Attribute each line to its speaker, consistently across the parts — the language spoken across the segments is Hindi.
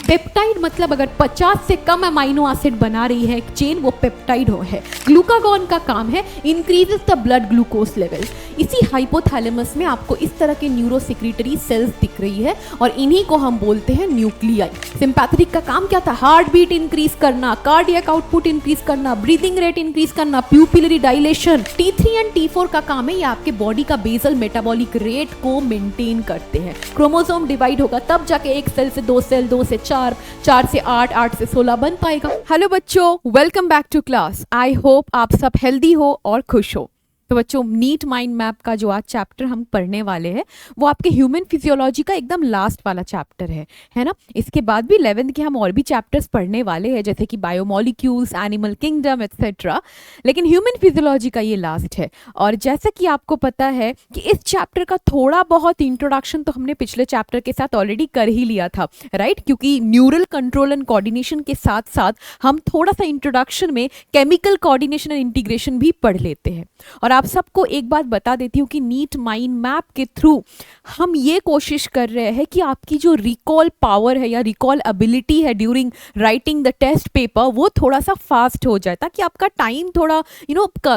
Speaker 1: पेप्टाइड मतलब अगर 50 से कम अमाइनो एसिड बना रही है एक चेन, वो पेप्टाइड है। ग्लूकागॉन का काम है increases the blood glucose level. इसी हाइपोथैलेमस में आपको इस तरह के न्यूरोसेक्रेटरी सेल्स दिख रही है और इन्हीं को हम बोलते हैं न्यूक्लियाई। सिंपैथेटिक का काम क्या था? हार्ट बीट इंक्रीज करना, कार्डियक आउटपुट इंक्रीज करना, ब्रीदिंग रेट इंक्रीज करना, pupillary dilation. T3 and T4 का काम है ये आपके बॉडी का बेसल मेटाबॉलिक रेट को मेंटेन करते हैं। क्रोमोसोम डिवाइड होगा तब जाके एक सेल से 2 सेल, 2 से 4, 4 से 8, 8 से 16 बन पाएगा। हेलो बच्चों, welcome back to class. I hope आप सब हेल्दी हो और खुश हो। तो बच्चों, नीट माइंड मैप का जो आज चैप्टर हम पढ़ने वाले हैं वो आपके ह्यूमन फिजियोलॉजी का एकदम लास्ट वाला चैप्टर है ना। इसके बाद भी 11th के हम और भी चैप्टर्स पढ़ने वाले हैं, जैसे कि बायोमोलिक्यूल्स, एनिमल किंगडम एक्सेट्रा, लेकिन ह्यूमन फिजियोलॉजी का ये लास्ट है। और जैसा कि आपको पता है कि इस चैप्टर का थोड़ा बहुत इंट्रोडक्शन तो हमने पिछले चैप्टर के साथ ऑलरेडी कर ही लिया था, राइट? क्योंकि न्यूरल कंट्रोल एंड कोऑर्डिनेशन के साथ साथ हम थोड़ा सा इंट्रोडक्शन में केमिकल कोऑर्डिनेशन एंड इंटीग्रेशन भी पढ़ लेते हैं। और आप सबको एक बात बता देती हूँ कि नीट माइंड मैप के थ्रू हम ये कोशिश कर रहे हैं कि आपकी जो रिकॉल पावर है या रिकॉल एबिलिटी है during writing the test paper, वो थोड़ा सा फास्ट हो जाए, ताकि आपका टाइम थोड़ा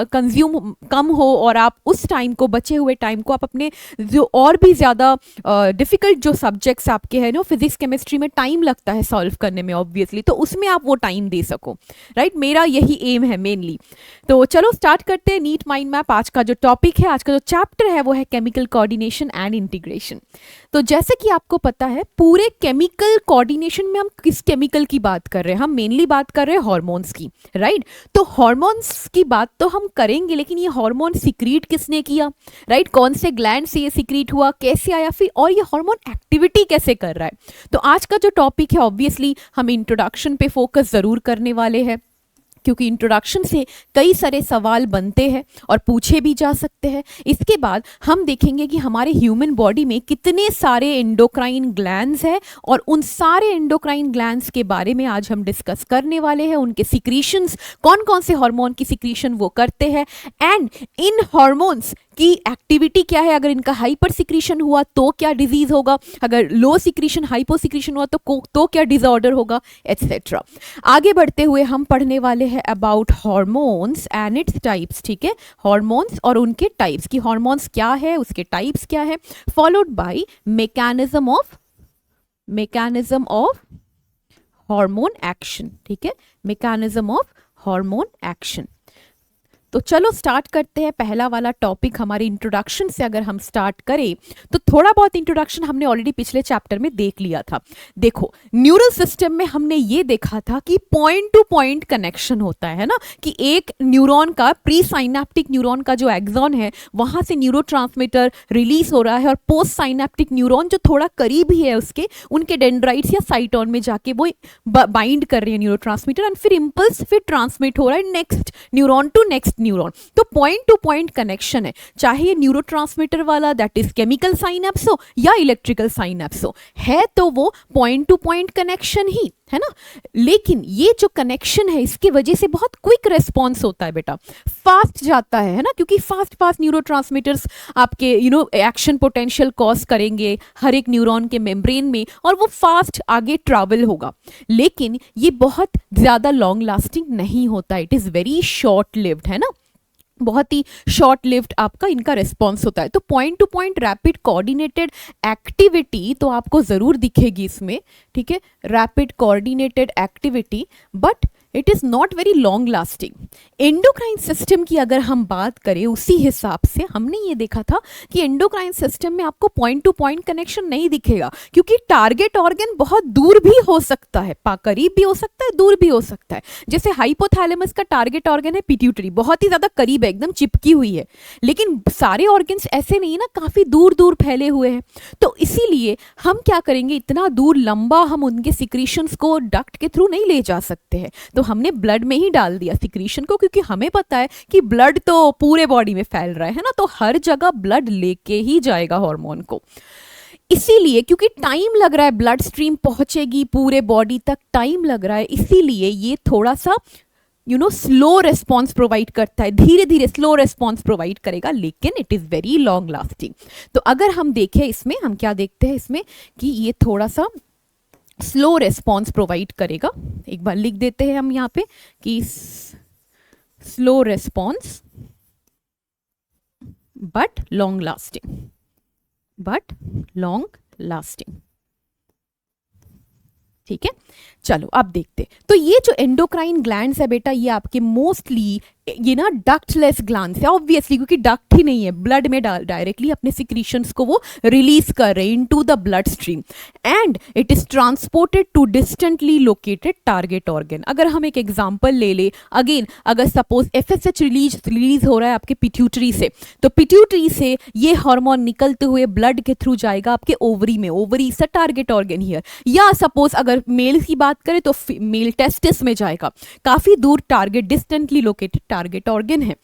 Speaker 1: कंज्यूम कम हो और आप उस टाइम को, बचे हुए टाइम को आप अपने जो और भी ज़्यादा डिफिकल्ट जो सब्जेक्ट्स आपके हैं फिजिक्स केमिस्ट्री में टाइम लगता है सॉल्व करने में ऑब्वियसली, तो उसमें आप वो टाइम दे सको, राइट? मेरा यही एम है मेनली। तो चलो स्टार्ट करते हैं नीट माइंड मैप। आज का जो टॉपिक है, आज का जो चैप्टर है वो है केमिकल कोऑर्डिनेशन एंड इंटीग्रेशन। तो जैसे कि आपको पता है, पूरे केमिकल कोऑर्डिनेशन में हम किस केमिकल की बात कर रहे हैं? हम मेनली बात कर रहे हैं हार्मोन्स की, राइट? तो हार्मोन्स की बात तो हम करेंगे, लेकिन ये हार्मोन सिक्रीट किसने किया, राइट? कौन से ग्लैंड से ये सिक्रीट हुआ, कैसे आया, फिर और ये हार्मोन एक्टिविटी कैसे कर रहा है। तो आज का जो टॉपिक है ऑब्वियसली हम इंट्रोडक्शन पे फोकस जरूर करने वाले हैं, क्योंकि इंट्रोडक्शन से कई सारे सवाल बनते हैं और पूछे भी जा सकते हैं। इसके बाद हम देखेंगे कि हमारे ह्यूमन बॉडी में कितने सारे एंडोक्राइन ग्लैंड्स हैं और उन सारे एंडोक्राइन ग्लैंड्स के बारे में आज हम डिस्कस करने वाले हैं। उनके सिक्रीशंस, कौन कौन से हार्मोन की सिक्रीशन वो करते हैं, एंड इन हार्मोन्स की एक्टिविटी क्या है। अगर इनका हाइपर सिक्रीशन हुआ तो क्या डिजीज होगा, अगर लो सिक्रीशन, हाइपो सिक्रीशन हुआ तो क्या डिसऑर्डर होगा, एटसेट्रा। आगे बढ़ते हुए हम पढ़ने वाले हैं about hormones and its types, ठीक है? हार्मोन्स और उनके टाइप्स, की हार्मोन्स क्या है, उसके टाइप्स क्या है, followed by mechanism of hormone action, ठीक है? Mechanism of hormone action. तो चलो स्टार्ट करते हैं। पहला वाला टॉपिक हमारे इंट्रोडक्शन से अगर हम स्टार्ट करें तो थोड़ा बहुत इंट्रोडक्शन हमने ऑलरेडी पिछले चैप्टर में देख लिया था। देखो, न्यूरल सिस्टम में हमने ये देखा था कि पॉइंट टू पॉइंट कनेक्शन होता है ना, कि एक न्यूरॉन का, प्री साइनेप्टिक न्यूरॉन का जो एक्सॉन है वहां से न्यूरोट्रांसमीटर रिलीज हो रहा है और पोस्ट साइनेप्टिक न्यूरॉन जो थोड़ा करीब ही है उसके, उनके डेंड्राइट्स या साइटोन में जाके वो बाइंड कर रहे हैं न्यूरोट्रांसमीटर, एंड फिर इंपल्स फिर ट्रांसमिट हो रहा है next neuron to next neuron. तो पॉइंट टू पॉइंट कनेक्शन है, चाहे ये न्यूरोट्रांसमीटर वाला दैट इज केमिकल साइनेप्स हो या इलेक्ट्रिकल साइनेप्स हो, है तो वो पॉइंट टू पॉइंट कनेक्शन ही है ना। लेकिन ये जो कनेक्शन है इसकी वजह से बहुत क्विक रेस्पॉन्स होता है बेटा, फास्ट जाता है ना, क्योंकि फास्ट न्यूरोट्रांसमीटर्स आपके एक्शन पोटेंशियल कॉज करेंगे हर एक न्यूरॉन के मेम्ब्रेन में और वो फास्ट आगे ट्रैवल होगा। लेकिन ये बहुत ज्यादा लॉन्ग लास्टिंग नहीं होता, it is very short lived, है ना, बहुत ही शॉर्ट लिव्ड आपका इनका रिस्पॉन्स होता है। तो point to point rapid coordinated activity तो आपको जरूर दिखेगी इसमें, ठीक है? Rapid coordinated activity, but it is not very long lasting. Endocrine system की अगर हम बात करें उसी हिसाब से हमने ये देखा था कि एंडोक्राइन सिस्टम में आपको पॉइंट टू पॉइंट कनेक्शन नहीं दिखेगा, क्योंकि टारगेट ऑर्गन बहुत दूर भी हो सकता है, करीब भी हो सकता है, दूर भी हो सकता है। जैसे हाइपोथैलेमस का टारगेट ऑर्गन है पिट्यूटरी, बहुत ही ज्यादा करीब है, एकदम चिपकी हुई है, लेकिन सारे ऑर्गन्स ऐसे नहीं ना, काफी दूर दूर फैले हुए हैं। तो इसीलिए हम क्या करेंगे, इतना दूर लंबा हम उनके सिक्रीशंस को डक्ट के थ्रू नहीं ले जा सकते हैं, तो हमने ब्लड में ही डाल दिया सिक्रीशन को, क्योंकि हमें पता है कि ब्लड तो पूरे बॉडी में फैल रहा है ना, तो हर जगह ब्लड लेके ही जाएगा हार्मोन को। इसीलिए, क्योंकि टाइम लग रहा है, ब्लड स्ट्रीम पहुंचेगी पूरे बॉडी तक, टाइम लग रहा है, इसीलिए ये थोड़ा सा स्लो रेस्पॉन्स प्रोवाइड करता है, धीरे धीरे स्लो रेस्पॉन्स प्रोवाइड करेगा, लेकिन it is very long lasting. तो अगर हम देखें इसमें, हम क्या देखते हैं इसमें कि ये थोड़ा सा स्लो रेस्पॉन्स प्रोवाइड करेगा। एक बार लिख देते हैं हम यहाँ पे कि slow response but long lasting. ठीक है, चलो अब देखते। तो ये जो एंडोक्राइन ग्लैंड्स है बेटा, ये आपके मोस्टली ये ना डक्टलेस ग्लैंड्स है, ऑब्वियसली, क्योंकि डक्ट ही नहीं है, ब्लड में डायरेक्टली अपने सिक्रीशंस को वो रिलीज कर रहे हैं into the blood stream, and it is transported to distantly located target organ. अगर हम एक एग्जांपल ले ले, अगेन अगर सपोज एफएसएच रिलीज हो रहा है आपके पिट्यूटरी से, तो पिट्यूटरी से ये हार्मोन निकलते हुए ब्लड के थ्रू जाएगा आपके ओवरी में, ovary is a target organ here, या सपोज अगर मेल की बात करें तो मेल टेस्टिस में जाएगा, काफी दूर target, distantly located target organ है।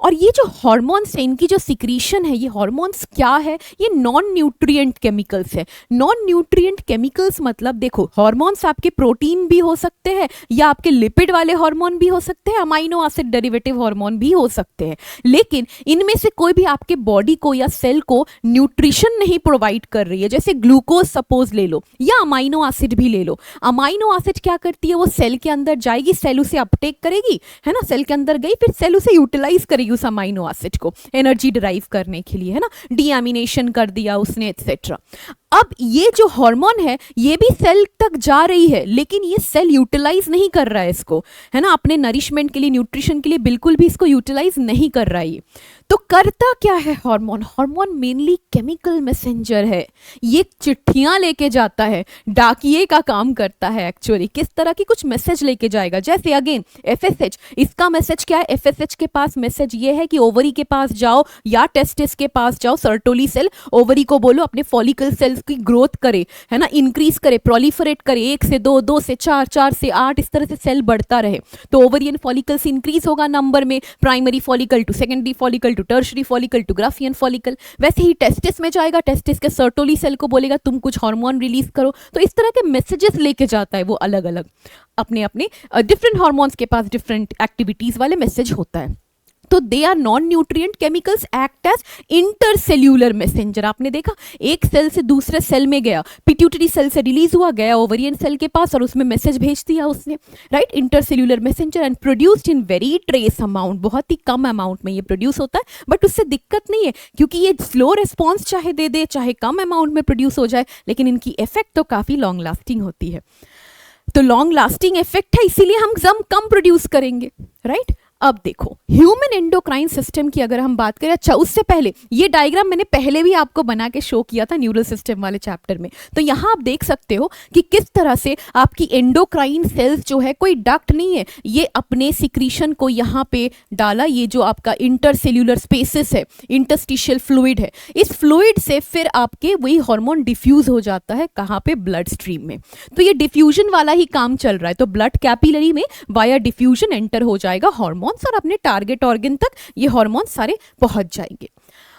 Speaker 1: और ये जो हार्मोन्स है, इनकी जो सिक्रीशन है, ये हार्मोन्स क्या है, ये नॉन न्यूट्रिएंट केमिकल्स है। नॉन न्यूट्रिएंट केमिकल्स मतलब देखो, हार्मोन्स आपके प्रोटीन भी हो सकते हैं, या आपके लिपिड वाले हार्मोन भी हो सकते हैं, अमाइनो एसिड डेरिवेटिव हार्मोन भी हो सकते हैं, लेकिन इनमें से कोई भी आपके बॉडी को या सेल को न्यूट्रिशन नहीं प्रोवाइड कर रही है। जैसे ग्लूकोज सपोज ले लो, या अमाइनो एसिड भी ले लो। अमाइनो एसिड क्या करती है, वो सेल के अंदर जाएगी, सेल उसे अपटेक करेगी, है ना, सेल के अंदर गई, फिर सेल उसे यूटिलाइज करेगी उस अमाइनो एसिड को एनर्जी डिराइव करने के लिए, है ना, डीएमिनेशन कर दिया उसने एक्सेट्रा। अब ये जो हार्मोन है, ये भी सेल तक जा रही है, लेकिन ये सेल यूटिलाइज नहीं कर रहा है इसको, है ना, अपने नरिशमेंट के लिए, न्यूट्रिशन के लिए बिल्कुल भी इसको यूटिलाइज नहीं कर रहा है। तो करता क्या है hormone? Hormone mainly chemical messenger है, ये चिट्ठियां लेके जाता है, डाकिए का काम करता है एक्चुअली। किस तरह की कुछ मैसेज लेके जाएगा, जैसे अगेन एफएसएच, इसका मैसेज क्या है? एफएसएच के पास मैसेज ये है कि ओवरी के पास जाओ या टेस्टिस के पास जाओ, सर्टोली सेल, ओवरी को बोलो अपने फॉलिकल सेल्स की ग्रोथ करे, है ना, इंक्रीज करे, प्रोलिफरेट करे, 1 से 2, 2 से 4, 4 से 8, इस तरह से सेल बढ़ता रहे। तो ओवरियन फॉलिकल्स इंक्रीज होगा नंबर में, primary follicle to secondary follicle to tertiary follicle to Graafian follicle. वैसे ही टेस्टिस में जाएगा, टेस्टिस के सर्टोली सेल को बोलेगा तुम कुछ हार्मोन रिलीज करो। तो इस तरह के मैसेजेस लेके जाता है वो, अलग अलग अपने अपने डिफरेंट हार्मोन्स के पास डिफरेंट एक्टिविटीज वाले मैसेज होता है। तो they are non nutrient chemicals, act as intercellular messenger. आपने देखा, एक सेल से दूसरे सेल में गया, पिट्यूटरी सेल से रिलीज हुआ, गया ओवरियन सेल के पास और उसमें मैसेज भेज दिया उसने, right, intercellular messenger, and produced in very trace amount, बहुत ही कम अमाउंट में ये प्रोड्यूस होता है, बट उससे दिक्कत नहीं है, क्योंकि ये स्लो रिस्पॉन्स चाहे दे दे, चाहे कम अमाउंट में प्रोड्यूस हो जाए, लेकिन इनकी इफेक्ट तो काफी लॉन्ग लास्टिंग होती है। तो लॉन्ग लास्टिंग इफेक्ट है, इसीलिए हम कम प्रोड्यूस करेंगे, राइट। अब देखो ह्यूमन एंडोक्राइन सिस्टम की अगर हम बात करें, अच्छा उससे पहले ये डायग्राम मैंने पहले भी आपको बना के शो किया था न्यूरल सिस्टम वाले चैप्टर में। तो यहाँ आप देख सकते हो कि किस तरह से आपकी एंडोक्राइन सेल्स जो है, कोई डक्ट नहीं है, ये अपने सिक्रीशन को यहाँ पे डाला, ये जो आपका इंटरसेल्यूलर स्पेसेस है, इंटरस्टिशियल फ्लूइड है, इस फ्लूइड से फिर आपके वही हार्मोन डिफ्यूज हो जाता है, कहाँ पे? ब्लड स्ट्रीम में। तो ये डिफ्यूजन वाला ही काम चल रहा है, तो ब्लड कैपिलरी में वाया डिफ्यूजन एंटर हो जाएगा हार्मोन, और अपने टारगेट ऑर्गन तक ये हार्मोन सारे पहुंच जाएंगे।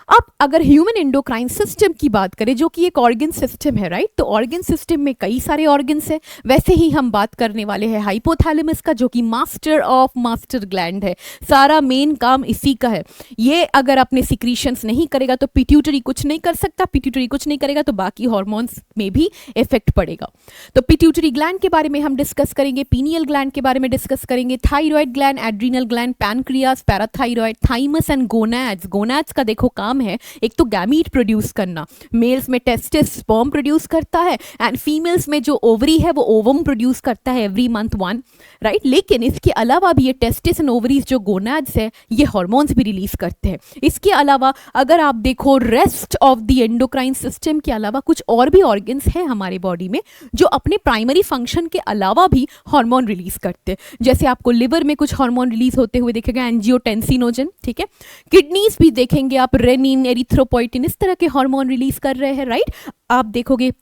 Speaker 1: अब अगर ह्यूमन एंडोक्राइन सिस्टम की बात करें, जो कि एक ऑर्गन सिस्टम है, राइट, तो ऑर्गन सिस्टम में कई सारे ऑर्गन्स हैं। वैसे ही हम बात करने वाले हैं हाइपोथैलेमस का, जो कि मास्टर ऑफ मास्टर ग्लैंड है, सारा मेन काम इसी का है। ये अगर अपने सिक्रीशंस नहीं करेगा तो पिट्यूटरी कुछ नहीं कर सकता, पिट्यूटरी कुछ नहीं करेगा तो बाकी हार्मोन्स में भी इफेक्ट पड़ेगा। तो पिट्यूटरी ग्लैंड के बारे में हम डिस्कस करेंगे, पीनियल ग्लैंड के बारे में डिस्कस करेंगे, thyroid gland, adrenal gland, pancreas, parathyroid, thymus and gonads. Gonads का देखो काम है एक तो गैमीट प्रोड्यूस करना, मेल्स में टेस्टिस स्पर्म प्रोड्यूस करता है, एंड फीमेल्स में जो ओवरी है वो ओवम प्रोड्यूस करता है एवरी मंथ 1, राइट। लेकिन इसके अलावा भी ये टेस्टिस एंड ओवरीज जो गोनाड्स है, ये हार्मोन्स भी रिलीज करते हैं। इसके अलावा अगर आप देखो rest of the endocrine system के अलावा कुछ और भी ऑर्गन्स हैं हमारे बॉडी में जो अपने प्राइमरी फंक्शन के अलावा भी हार्मोन रिलीज करते हैं। जैसे आपको लिवर में कुछ हार्मोन रिलीज होते हुए देखेगा, एंजियोटेंसिनोजन, ठीक है। किडनीज भी देखेंगे आप, रेनिन, एरिथ्रोपोइटिन, इस तरह के हार्मोन रिलीज कर रहे हैं, राइट। आप देखोगे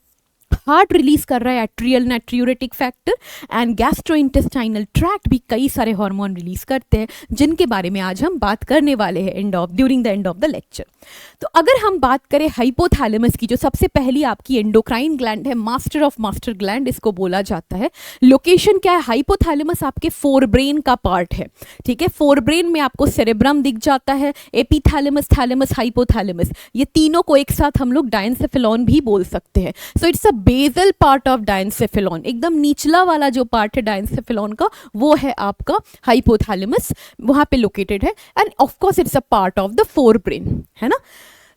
Speaker 1: हार्ट रिलीज कर रहा है atrial natriuretic factor, and gastrointestinal tract भी कई सारे हार्मोन रिलीज करते हैं, जिनके बारे में आज हम बात करने वाले हैं during the end of the lecture. तो अगर हम बात करें हाइपोथैलेमस की, जो सबसे पहली आपकी एंडोक्राइन ग्लैंड है, मास्टर ऑफ मास्टर ग्लैंड इसको बोला जाता है। लोकेशन क्या है? हाइपोथैलेमस आपके फोरब्रेन का पार्ट है, ठीक है। फोरब्रेन में आपको सेरेब्रम दिख जाता है, एपिथैलेमस, थैलेमस, हाइपोथैलेमस, ये तीनों को एक साथ हम लोग डायनसेफेलॉन भी बोल सकते हैं। So it's a basal part of diencephalon, एकदम निचला वाला जो पार्ट है डायंसेफेलॉन का वो है आपका हाइपोथैलेमस, वहां पे लोकेटेड है। End of course it's a part of the fore brain, है ना,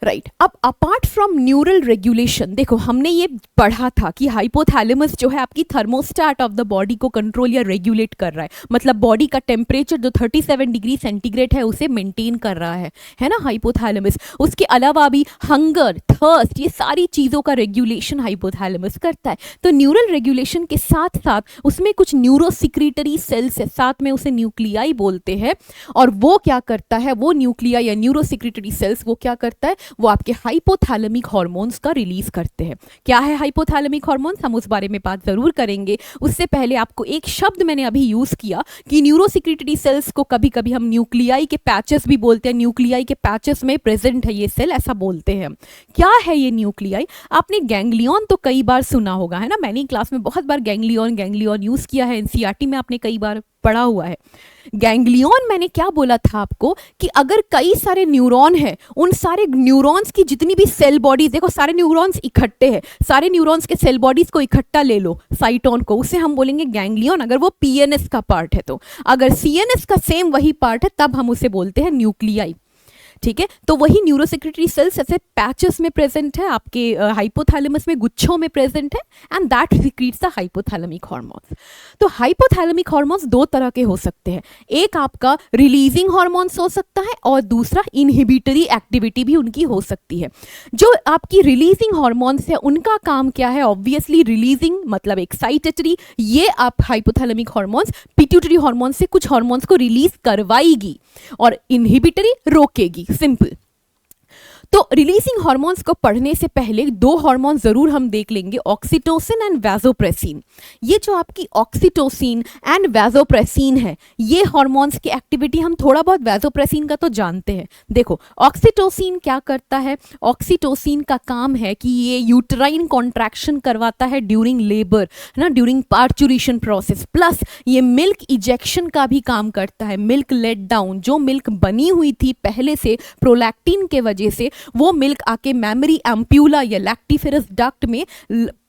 Speaker 1: राइट। अब अपार्ट फ्रॉम न्यूरल रेगुलेशन, देखो हमने ये पढ़ा था कि हाइपोथैलेमस जो है आपकी थर्मोस्टेट ऑफ द बॉडी को कंट्रोल या रेगुलेट कर रहा है, मतलब बॉडी का टेम्परेचर जो 37 डिग्री सेंटीग्रेड है उसे मेंटेन कर रहा है ना हाइपोथैलेमस। उसके अलावा भी हंगर, थर्स्ट, ये सारी चीज़ों का रेगुलेशन हाइपोथैलेमस करता है। तो न्यूरल रेगुलेशन के साथ साथ उसमें कुछ न्यूरोसिक्रीटरी सेल्स है, साथ में उसे न्यूक्लियाई बोलते हैं। और वो क्या करता है, वो न्यूक्लियाई या न्यूरोसिक्रीटरी सेल्स वो क्या करता है, वो आपके हाइपोथैलेमिक हार्मोन्स का रिलीज करते हैं। क्या है हाइपोथैलेमिक हार्मोन्स, हम उस बारे में बात जरूर करेंगे। उससे पहले आपको एक शब्द मैंने अभी यूज किया कि न्यूरोसिक्रीटरी सेल्स को कभी कभी हम न्यूक्लियाई के पैचेस भी बोलते हैं, न्यूक्लियाई के पैचेस में प्रेजेंट है ये सेल, ऐसा बोलते हैं। क्या है ये न्यूक्लियाई, आपने गैंग्लियन तो कई बार सुना होगा, है ना, मैंने क्लास में बहुत बार गैंग्लियन यूज किया है, एनसीईआरटी में आपने कई बार पढ़ा हुआ है। गैंग्लियन मैंने क्या बोला था आपको कि अगर कई सारे न्यूरॉन हैं, उन सारे न्यूरॉन्स की जितनी भी सेल बॉडीज, देखो सारे न्यूरॉन्स इकट्ठे हैं, सारे न्यूरॉन्स के सेल बॉडीज को इकट्ठा ले लो, साइटोन को, उसे हम बोलेंगे गैंग्लियन, अगर वो पीएनएस का पार्ट है तो। अगर सीएनएस का सेम वही पार्ट है तब हम उसे बोलते हैं न्यूक्लियाई, ठीक है। तो वही न्यूरोसिक्रीटरी सेल्स ऐसे पैचेस में प्रेजेंट है, आपके हाइपोथैलेमस में गुच्छों में प्रेजेंट है, and that secretes the hypothalamic hormones. तो हाइपोथैलेमिक हार्मोन्स दो तरह के हो सकते हैं, एक आपका रिलीजिंग हार्मोन्स हो सकता है और दूसरा इनहिबिटरी एक्टिविटी भी उनकी हो सकती है। जो आपकी रिलीजिंग हार्मोन्स है उनका काम क्या है, ऑब्वियसली रिलीजिंग मतलब एक्साइटेटरी, ये आप हाइपोथैलेमिक हार्मोन्स पिट्यूटरी हार्मोन्स से कुछ हार्मोन्स को रिलीज करवाएगी और इनहिबिटरी रोकेगी, सिंपल। तो रिलीजिंग हार्मोन्स को पढ़ने से पहले दो हार्मोन जरूर हम देख लेंगे, ऑक्सीटोसिन एंड वैसोप्रेसिन। ये जो आपकी ऑक्सीटोसिन एंड वैसोप्रेसिन है, ये हार्मोन्स की एक्टिविटी हम थोड़ा बहुत वैसोप्रेसिन का तो जानते हैं। देखो ऑक्सीटोसिन क्या करता है, ऑक्सीटोसिन का काम है कि ये यूट्राइन कॉन्ट्रैक्शन करवाता है ड्यूरिंग लेबर, है ना, ड्यूरिंग पार्चुरेशन प्रोसेस, प्लस ये मिल्क इजेक्शन का भी काम करता है, मिल्क लेट डाउन। जो मिल्क बनी हुई थी पहले से प्रोलैक्टिन के वजह से, वो मिल्क आके मेमोरी एम्प्यूला या लैक्टिफेरस डक्ट में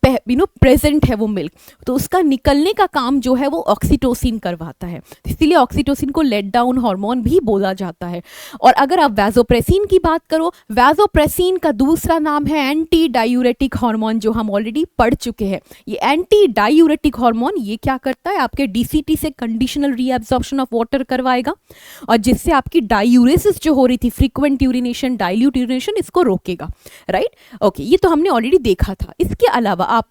Speaker 1: प्रेजेंट है वो मिल्क, तो उसका निकलने का काम जो है वो ऑक्सीटोसिन करवाता है, इसीलिए ऑक्सीटोसिन को लेट डाउन हार्मोन भी बोला जाता है। और अगर आप वैसोप्रेसिन की बात करो, वैसोप्रेसिन का दूसरा नाम है एंटी डायूरेटिक हार्मोन, जो हम ऑलरेडी पढ़ चुके हैं। ये एंटी डायूरेटिक हार्मोन ये क्या करता है, आपके डीसीटी से कंडीशनल रीएब्जॉर्प्शन ऑफ वाटर करवाएगा और जिससे आपकी डायूरेसिस जो हो रही थी, फ्रीक्वेंट यूरिनेशन, डाइल्यूट यूरिनेशन, इसको रोकेगा, राइट। ओके, ये तो हमने ऑलरेडी देखा था। इसके अलावा आप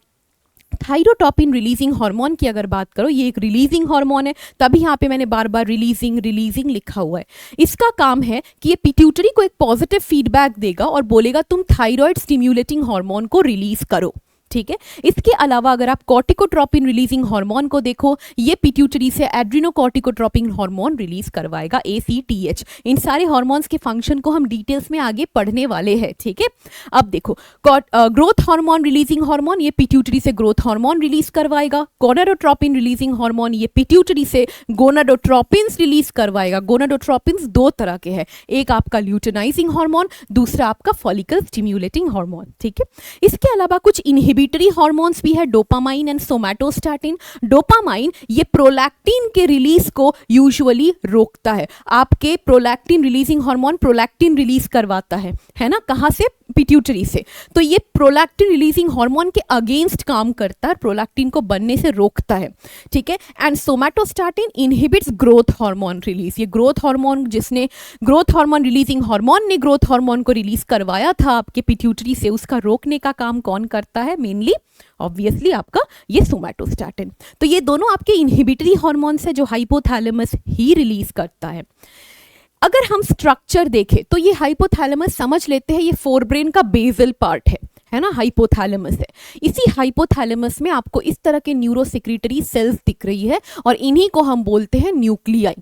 Speaker 1: थायरोटॉपिन रिलीजिंग हार्मोन की अगर बात करो, ये एक रिलीजिंग हार्मोन है, तभी यहाँ पे मैंने बार बार रिलीजिंग लिखा हुआ है। इसका काम है कि ये पिट्यूटरी को एक पॉजिटिव फीडबैक देगा और बोलेगा तुम थायराइड स्टिम्युलेटिंग हार्मोन को रिलीज करो, ठीक है। इसके अलावा अगर आप कॉर्टिकोट्रोपिन रिलीजिंग हार्मोन को देखो, ये पिट्यूटरी से एड्रिनोकॉर्टिकोट्रोपिन हार्मोन रिलीज करवाएगा, ACTH। इन सारे हार्मोन्स के फंक्शन को हम डिटेल्स में आगे पढ़ने वाले हैं, ठीक है। अब देखो ग्रोथ हार्मोन रिलीजिंग हार्मोन, ये पिट्यूटरी से ग्रोथ हार्मोन रिलीज करवाएगा। गोनाडोट्रोपिन रिलीजिंग हार्मोन, ये पिट्यूटरी से गोनाडोट्रोपिन्स रिलीज करवाएगा। गोनाडोट्रोपिन्स दो तरह के हैं, एक आपका ल्यूटेनाइजिंग हार्मोन, दूसरा आपका फॉलिकल स्टिम्युलेटिंग हार्मोन, ठीक है। इसके अलावा कुछ इनहिबिटरी हार्मोन्स भी है, डोपामाइन एंड सोमैटोस्टैटिन। डोपामाइन ये प्रोलैक्टिन के रिलीज को यूजुअली रोकता है, आपके prolactin releasing hormone prolactin release करवाता है ना, कहाँ से, पिट्यूटरी से। तो ये प्रोलैक्टिन रिलीजिंग हार्मोन के अगेंस्ट काम करता है, प्रोलैक्टिन को बनने से रोकता है, ठीक है। And somatostatin inhibits growth hormone release. ये growth hormone growth hormone releasing hormone ने ग्रोथ हार्मोन को रिलीज करवाया था आपके पिट्यूटरी से, उसका रोकने का काम कौन करता है, मेनली ऑब्वियसली आपका ये सोमैटोस्टैटिन। तो ये दोनों आपके इनहिबिटरी हार्मोन्स है जो हाइपोथैलेमस ही रिलीज करता है। अगर हम स्ट्रक्चर देखें तो ये हाइपोथैलेमस समझ लेते हैं, ये फोरब्रेन का बेसल पार्ट है ना, हाइपोथैलेमस है। इसी हाइपोथैलेमस में आपको इस तरह के न्यूरोसिक्रीटरी सेल्स दिख रही है और इन्हीं को हम बोलते हैं न्यूक्लियाई।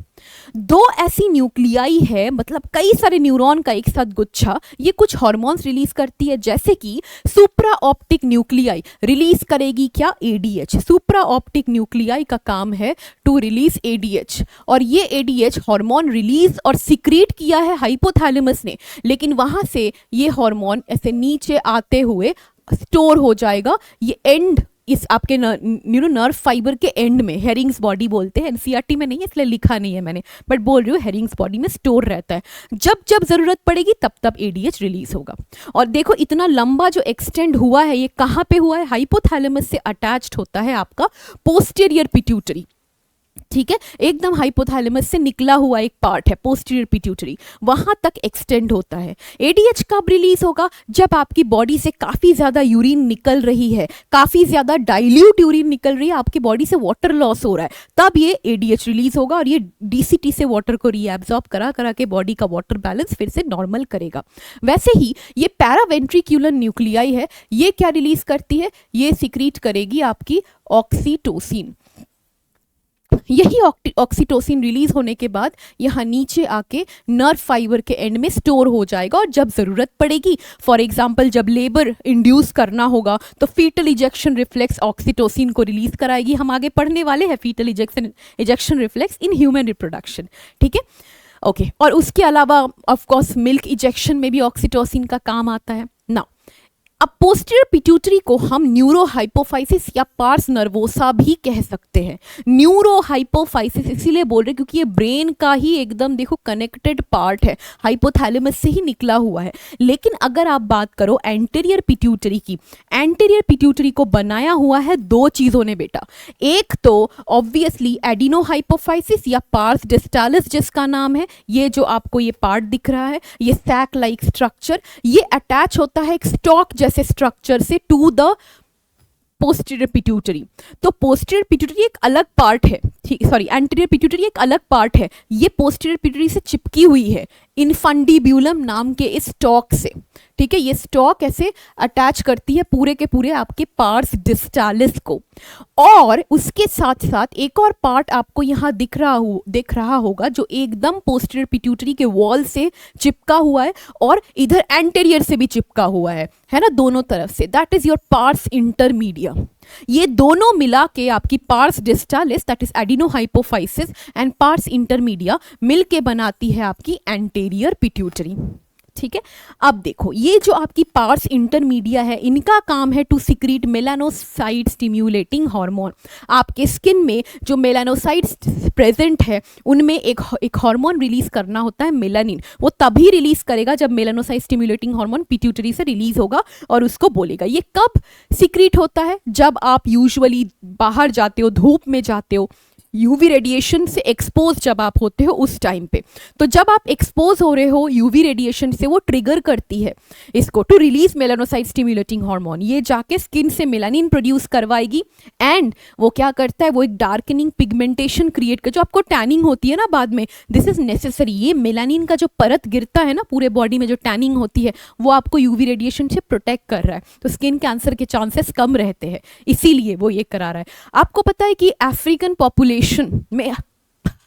Speaker 1: दो ऐसी न्यूक्लियाई है, मतलब कई सारे न्यूरॉन का एक साथ गुच्छा, ये कुछ हार्मोन्स रिलीज करती है, जैसे कि सुप्रा ऑप्टिक न्यूक्लियाई रिलीज करेगी क्या, ADH। सुप्रा ऑप्टिक न्यूक्लियाई का काम है टू रिलीज ADH, और ये ADH हार्मोन रिलीज और सिक्रीट किया है हाइपोथैलेमस ने, लेकिन वहां से ये हार्मोन ऐसे नीचे आते हुए स्टोर हो जाएगा, ये एंड इस आपके नर्व फाइबर के एंड में, हेरिंग्स बॉडी बोलते हैं, एनसीईआरटी में नहीं है इसलिए लिखा नहीं है मैंने, बट बोल रही हूँ हेरिंग्स बॉडी में स्टोर रहता है। जब जब जरूरत पड़ेगी तब तब एडीएच रिलीज होगा। और देखो इतना लंबा जो एक्सटेंड हुआ है, ये कहाँ पे हुआ है? हाइपोथैलेमस से अटैच्ड होता है आपका पोस्टीरियर पिट्यूटरी, ठीक है, एकदम हाइपोथैलेमस से निकला हुआ एक पार्ट है पोस्टीरियर पिट्यूटरी, वहां तक एक्सटेंड होता है। एडीएच कब रिलीज होगा? जब आपकी बॉडी से काफी ज्यादा यूरिन निकल रही है, काफी ज्यादा डाइल्यूट यूरिन निकल रही है, आपकी बॉडी से वाटर लॉस हो रहा है, तब ये एडीएच रिलीज होगा और ये डीसीटी से वाटर को रीएब्सॉर्ब करा करा के बॉडी का वाटर बैलेंस फिर से नॉर्मल करेगा। वैसे ही ये पैरावेंट्रिक्यूलर न्यूक्लियाई है, ये क्या रिलीज करती है? ये सिक्रीट करेगी आपकी ऑक्सीटोसिन। यही ऑक्सीटोसिन रिलीज होने के बाद यहाँ नीचे आके नर्व फाइबर के एंड में स्टोर हो जाएगा और जब जरूरत पड़ेगी, फॉर एग्जांपल जब लेबर इंड्यूस करना होगा तो फीटल इजेक्शन रिफ्लेक्स ऑक्सीटोसिन को रिलीज कराएगी। हम आगे पढ़ने वाले हैं foetal ejection reflex in human reproduction, ठीक है, ओके। और उसके अलावा ऑफ कोर्स मिल्क इजेक्शन में भी ऑक्सीटोसिन का काम आता है ना। अब पोस्टीरियर पिट्यूटरी को हम न्यूरो हाइपोफाइसिस या पार्स नर्वोसा भी कह सकते हैं। न्यूरो हाइपोफाइसिस इसीलिए बोल रहे क्योंकि ये ब्रेन का ही एकदम देखो कनेक्टेड पार्ट है, हाइपोथैलेमस से ही निकला हुआ है। लेकिन अगर आप बात करो एंटीरियर पिट्यूटरी की, एंटीरियर पिट्यूटरी को बनाया हुआ है दो चीजों ने बेटा। एक तो ऑब्वियसली एडिनो हाइपोफाइसिस या पार्स डिस्टालिस जिसका नाम है, ये जो आपको ये पार्ट दिख रहा है, ये सैक लाइक स्ट्रक्चर, ये अटैच होता है एक स्टॉक जैसे स्ट्रक्चर से टू द पोस्टीरियर पिट्यूटरी। तो पोस्टीरियर पिट्यूटरी एक अलग पार्ट है, ठीक, सॉरी एंटीरियर पिट्यूटरी एक अलग पार्ट है, ये पोस्टीरियर पिट्यूटरी से चिपकी हुई है इनफंडिब्यूलम नाम के इस स्टॉक से, ठीक है। ये स्टॉक ऐसे अटैच करती है पूरे के पूरे आपके पार्स डिस्टालिस को। और उसके साथ साथ एक और पार्ट आपको यहाँ दिख रहा होगा जो एकदम पोस्टीरियर पिट्यूटरी के वॉल से चिपका हुआ है और इधर एंटीरियर से भी चिपका हुआ है ना, दोनों तरफ से। That is your pars intermedia. ये दोनों मिला के आपकी pars distalis that is adenohypophysis and pars intermedia मिल के बनाती है आपकी एंटीरियर पिट्यूटरी, ठीक है। अब देखो ये जो आपकी पार्स इंटरमीडिया है, इनका काम है to secrete melanocyte stimulating hormone. आपके स्किन में जो मेलानोसाइट्स प्रेजेंट है उनमें एक हार्मोन रिलीज करना होता है मेलानिन। वो तभी रिलीज करेगा जब मेलानोसाइट स्टिम्युलेटिंग हार्मोन पिट्यूटरी से रिलीज होगा और उसको बोलेगा। ये कब सिक्रीट होता है? जब आप यूजुअली बाहर जाते हो, धूप में जाते हो, यूवी रेडिएशन से एक्सपोज जब आप होते हो उस टाइम पे। तो जब आप एक्सपोज हो रहे हो यूवी रेडिएशन से, वो ट्रिगर करती है इसको to release melanocyte stimulating hormone. ये जाके स्किन से मेलानिन प्रोड्यूस करवाएगी एंड वो क्या करता है, वो एक डार्कनिंग पिगमेंटेशन क्रिएट कर, जो आपको टैनिंग होती है ना बाद में, दिस इज नेसेसरी। ये मेलानिन का जो परत गिरता है ना पूरे बॉडी में, जो टैनिंग होती है, वो आपको यूवी रेडिएशन से प्रोटेक्ट कर रहा है, तो स्किन कैंसर के चांसेस कम रहते हैं, इसीलिए वो ये करा रहा है। आपको पता है कि अफ्रीकन पॉपुलेशन में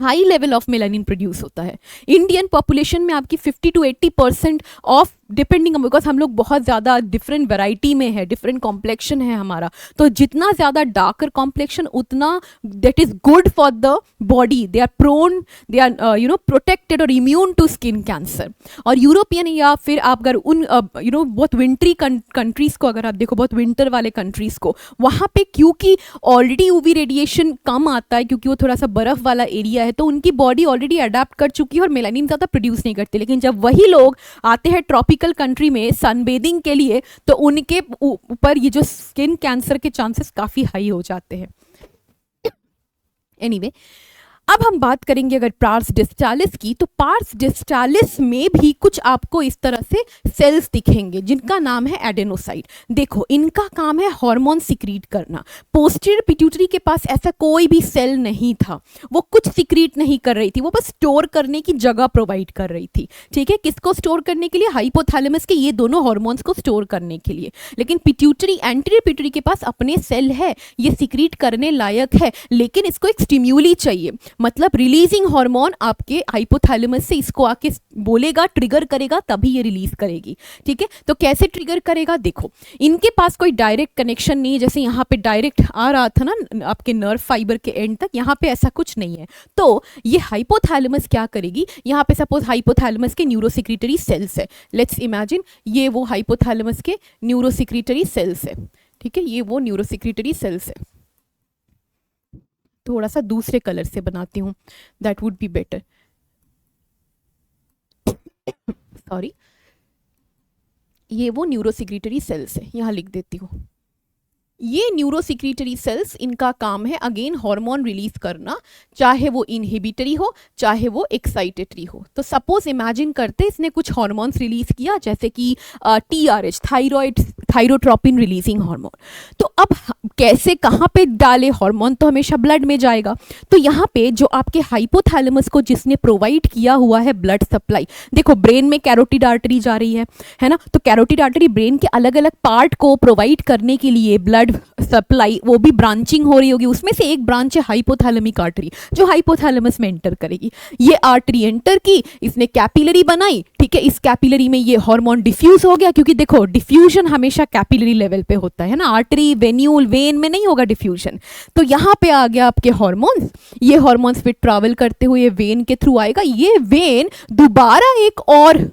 Speaker 1: high level of melanin produce होता है। इंडियन पॉपुलेशन में आपकी 50 to 80% ऑफ डिपेंडिंग, बिकॉज हम लोग बहुत ज़्यादा डिफरेंट वैरायटी में है, डिफरेंट कॉम्प्लेक्शन है हमारा, तो जितना ज़्यादा डार्कर कॉम्प्लेक्शन उतना that is good for the body. They are prone, they are protected और इम्यून टू स्किन कैंसर। और यूरोपियन या फिर आप अगर उन बहुत विंटरी कंट्रीज़ को अगर आप देखो, बहुत विंटर वाले कंट्रीज़ को, वहाँ पे क्योंकि ऑलरेडी यूवी रेडिएशन कम आता है, क्योंकि वो थोड़ा सा बर्फ वाला एरिया है, तो उनकी बॉडी ऑलरेडी अडेप्ट कर चुकी है और मेलानिन ज़्यादा प्रोड्यूस नहीं करती। लेकिन जब वही लोग आते हैं ट्रॉपिकल कंट्री में सनबेदिंग के लिए, तो उनके ऊपर ये जो स्किन कैंसर के चांसेस काफी हाई हो जाते हैं। एनीवे, अब हम बात करेंगे अगर पार्स डिस्टालिस की, तो पार्स डिस्टालिस में भी कुछ आपको इस तरह से सेल्स दिखेंगे जिनका नाम है एडेनोसाइट। देखो इनका काम है हार्मोन सिक्रीट करना। पोस्टीरियर पिट्यूटरी के पास ऐसा कोई भी सेल नहीं था, वो कुछ सिक्रीट नहीं कर रही थी, वो बस स्टोर करने की जगह प्रोवाइड कर रही थी, ठीक है। किसको स्टोर करने के लिए? हाइपोथैलेमस के ये दोनों हार्मोन्स को स्टोर करने के लिए। लेकिन पिट्यूटरी, एंटीरियर पिट्यूटरी के पास अपने सेल है, ये सिक्रीट करने लायक है, लेकिन इसको एक स्टिम्यूली चाहिए। मतलब रिलीजिंग हार्मोन आपके हाइपोथैलेमस से इसको आके बोलेगा, ट्रिगर करेगा, तभी ये रिलीज करेगी। ठीक है, तो कैसे ट्रिगर करेगा, देखो इनके पास कोई डायरेक्ट कनेक्शन नहीं है, जैसे यहाँ पे डायरेक्ट आ रहा था ना आपके नर्व फाइबर के एंड तक, यहाँ पे ऐसा कुछ नहीं है। तो ये हाइपोथैलेमस क्या करेगी, यहाँ पे सपोज हाइपोथैलेमस के न्यूरोसिक्रीटरी सेल्स है, लेट्स इमेजिन ये वो हाइपोथैलेमस के न्यूरोसिक्रीटरी सेल्स है। ठीक है, ये वो न्यूरोसिक्रीटरी सेल्स है। थोड़ा सा दूसरे कलर से बनाती हूँ, that would be better, sorry. ये वो न्यूरोसिक्रीटरी सेल्स है, यहाँ लिख देती हूँ। ये न्यूरोसिक्रीटरी सेल्स, इनका काम है अगेन हार्मोन रिलीज करना, चाहे वो इनहिबिटरी हो चाहे वो एक्साइटेटरी हो। तो सपोज इमेजिन करते इसने कुछ हार्मोन्स रिलीज किया, जैसे कि TRH, थायरोट्रोपिन रिलीजिंग हार्मोन। तो अब कैसे, कहाँ पे डाले हार्मोन, तो हमेशा ब्लड में जाएगा। तो यहाँ पे जो आपके हाइपोथैलेमस को जिसने प्रोवाइड किया हुआ है ब्लड सप्लाई, देखो ब्रेन में कैरोटिड आर्टरी जा रही है ना, तो कैरोटिड आर्टरी ब्रेन के अलग अलग पार्ट को प्रोवाइड करने के लिए ब्लड सप्लाई, वो भी ब्रांचिंग हो रही होगी, उसमें से एक ब्रांच है हाइपोथैलेमिक आर्टरी जो हाइपोथैलेमस में एंटर करेगी। ये आर्टरी एंटर की, इसने कैपिलरी बनाई, ठीक है, इस कैपिलरी में ये हार्मोन डिफ्यूज हो गया, क्योंकि देखो डिफ्यूजन हमेशा कैपिलरी लेवल पे होता है ना, आर्टरी वेन्यूल वेन में नहीं होगा डिफ्यूजन। तो यहाँ पे आ गया आपके हार्मोन्स, ये हार्मोन्स फिर ट्रैवल करते हुए वेन के थ्रू आएगा, ये वेन दोबारा एक और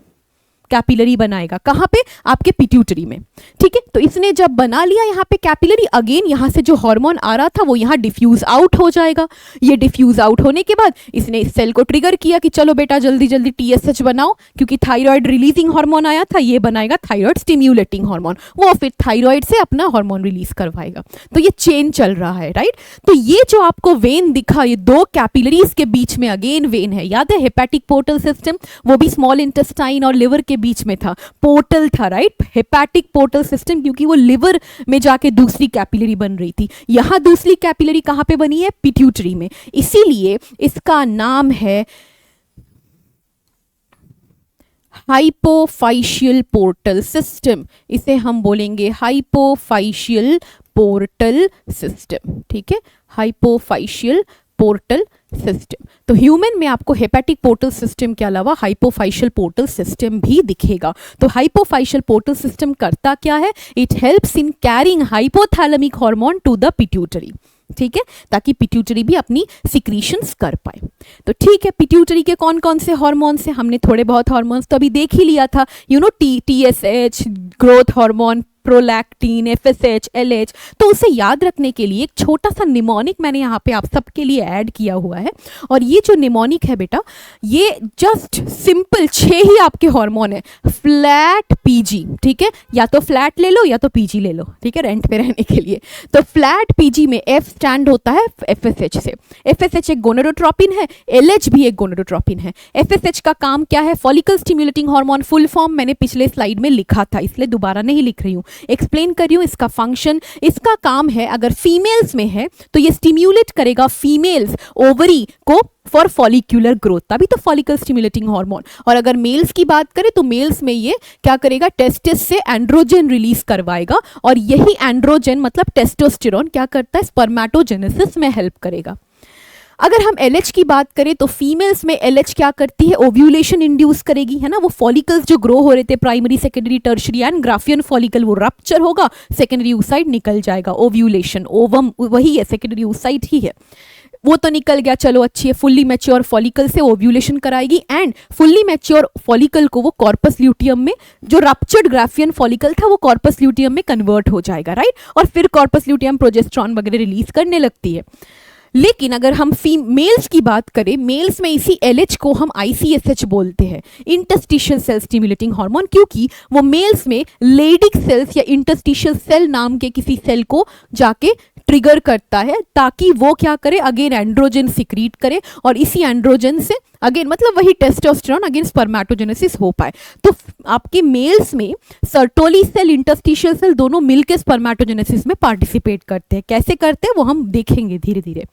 Speaker 1: कैपिलरी बनाएगा, कहाँ पे, आपके पिट्यूटरी में। ठीक है, तो इसने जब बना लिया यहाँ पे कैपिलरी, अगेन यहाँ से जो हार्मोन आ रहा था वो यहाँ डिफ्यूज आउट हो जाएगा। ये डिफ्यूज आउट होने के बाद इसने इस सेल को ट्रिगर किया कि चलो बेटा जल्दी जल्दी TSH बनाओ, क्योंकि थायराइड रिलीजिंग हार्मोन आया था, ये बनाएगा थायराइड स्टिम्युलेटिंग हार्मोन, वो फिर थायराइड से अपना हार्मोन रिलीज करवाएगा। तो ये चेन चल रहा है, राइट। तो ये जो आपको वेन दिखा, ये दो कैपिलरीज के बीच में अगेन वेन है, याद है हेपेटिक पोर्टल सिस्टम, वो भी स्मॉल इंटेस्टाइन और लिवर के बीच में था, पोर्टल था, राइट, हेपेटिक पोर्टल सिस्टम, क्योंकि वो लिवर में जाके दूसरी कैपिलरी बन रही थी। यहां दूसरी कैपिलरी कहां पे बनी है, पिट्यूटरी में, इसीलिए इसका नाम है हाइपोफाइशियल पोर्टल सिस्टम, इसे हम बोलेंगे हाइपोफाइशियल पोर्टल सिस्टम। ठीक है, हाइपोफाइशियल पोर्टल सिस्टम। तो ह्यूमन में आपको हेपेटिक पोर्टल सिस्टम के अलावा हाइपोफाइशियल पोर्टल सिस्टम भी दिखेगा। तो हाइपोफाइशियल पोर्टल सिस्टम करता क्या है, it helps in carrying hypothalamic hormone to the pituitary. ठीक है, ताकि पिट्यूटरी भी अपनी सिक्रीशंस कर पाए। तो ठीक है, पिट्यूटरी के कौन कौन से हार्मोन्स हैं, हमने थोड़े बहुत हार्मोन्स तो अभी देख ही लिया था, you know, TSH, growth hormone, prolactin, FSH, LH। तो उसे याद रखने के लिए एक छोटा सा निमोनिक मैंने यहाँ पे आप सबके लिए ऐड किया हुआ है, और ये जो निमोनिक है बेटा, ये जस्ट सिंपल 6 ही आपके हार्मोन है, फ्लैट PG। ठीक है, या तो फ्लैट ले लो या तो PG ले लो, ठीक है, रेंट पे रहने के लिए। तो फ्लैट PG में F स्टैंड होता है FSH से, FSH एक गोनेडोट्रोपिन है, LH भी एक गोनेडोट्रोपिन है। FSH का काम क्या है, follicle stimulating hormone, full form मैंने पिछले स्लाइड में लिखा था, इसलिए दोबारा नहीं लिख रही हूँ, एक्सप्लेन कर रही हूं इसका फंक्शन। इसका काम है, अगर फीमेल्स में है तो ये स्टिम्युलेट करेगा फीमेल्स ओवरी को फॉर फॉलिक्यूलर ग्रोथ, तभी तो फॉलिकल स्टिम्युलेटिंग हार्मोन। और अगर मेल्स की बात करें तो मेल्स में ये क्या करेगा, टेस्टिस से एंड्रोजन रिलीज करवाएगा, और यही एंड्रोजन मतलब टेस्टोस्टेरोन क्या करता है, स्पर्मेटोजेनेसिस में हेल्प करेगा। अगर हम LH की बात करें तो फीमेल्स में LH क्या करती है, ओव्यूलेशन इंड्यूस करेगी, है ना, वो फॉलिकल्स जो ग्रो हो रहे थे primary, secondary, tertiary and Graafian follicle, वो रप्चर होगा, सेकेंडरी oocyte निकल जाएगा, ओव्यूलेशन, ओवम वही है, सेकेंडरी oocyte ही है, वो तो निकल गया, चलो अच्छी है। फुल्ली मैच्योर फॉलिकल से ओव्यूलेशन कराएगी, एंड फुल्ली मैच्योर फॉलिकल को वो कॉर्पस ल्यूटियम में, जो रप्चर्ड ग्राफियन फॉलिकल था वो कॉर्पस ल्यूटियम में कन्वर्ट हो जाएगा, राइट, और फिर कॉर्पस ल्यूटियम प्रोजेस्टेरॉन वगैरह रिलीज करने लगती है। लेकिन अगर हम मेल्स की बात करें, मेल्स में इसी LH को हम ICSH बोलते हैं, इंटरस्टिशियल सेल स्टिम्युलेटिंग हार्मोन, क्योंकि वो मेल्स में लेडिक सेल्स या इंटरस्टिशियल सेल नाम के किसी सेल को जाके ट्रिगर करता है, ताकि वो क्या करे, अगेन एंड्रोजन सिक्रीट करे, और इसी एंड्रोजन से अगेन मतलब वही टेस्टोस्टेरोन अगेन स्पर्मेटोजेनेसिस हो पाए। तो आपके मेल्स में सर्टोली सेल, इंटरस्टिशियल सेल दोनों मिलकर स्पर्मेटोजेनेसिस में पार्टिसिपेट करते हैं। कैसे करते हैं वो हम देखेंगे धीरे धीरे।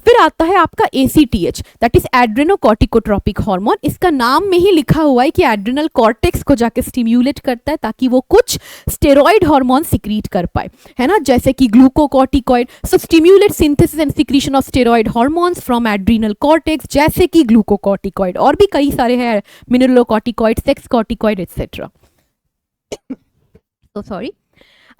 Speaker 1: फिर आता है आपका ACTH, that is adrenocorticotropic hormone. इसका नाम में ही लिखा हुआ है कि एड्रेनल कॉर्टेक्स को जाके स्टिम्युलेट करता है ताकि वो कुछ स्टेरॉइड हार्मोन सिक्रीट कर पाए, है ना, जैसे कि glucocorticoid. So stimulate synthesis and secretion of steroid hormones from adrenal cortex, जैसे कि ग्लूकोकॉर्टिकॉइड, और भी कई सारे हैं, मिनरलोकॉर्टिकॉइड, सेक्स कॉर्टिकॉइड एक्सेट्रा। तो सॉरी,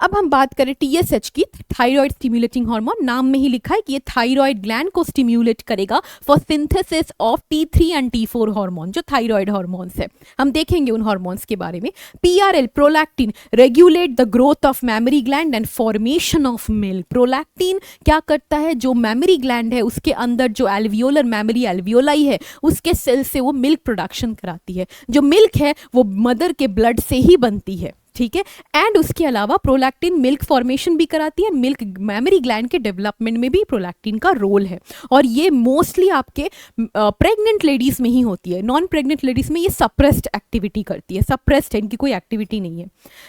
Speaker 1: अब हम बात करें TSH की, थायराइड स्टिम्युलेटिंग हार्मोन। नाम में ही लिखा है कि ये थायराइड ग्लैंड को स्टिम्युलेट करेगा for synthesis of T3 and T4 hormone, जो थायराइड हार्मोन्स है। हम देखेंगे उन हार्मोन्स के बारे में। PRL, prolactin, regulate the growth of mammary gland and formation of milk. Prolactin क्या करता है, जो मेमरी ग्लैंड है उसके अंदर जो एल्वियोलर मेमरी एल्वियोलाई है उसके सेल से वो मिल्क प्रोडक्शन कराती है। जो मिल्क है वो मदर के ब्लड से ही बनती है, ठीक है। एंड उसके अलावा प्रोलैक्टिन मिल्क फॉर्मेशन भी कराती है, मिल्क मेमरी ग्लैंड के डेवलपमेंट में भी प्रोलैक्टिन का रोल है। और ये मोस्टली आपके प्रेग्नेंट लेडीज में ही होती है। नॉन प्रेग्नेंट लेडीज में ये सप्रेस्ड एक्टिविटी करती है, सप्रेस्ड है, इनकी कोई एक्टिविटी नहीं है।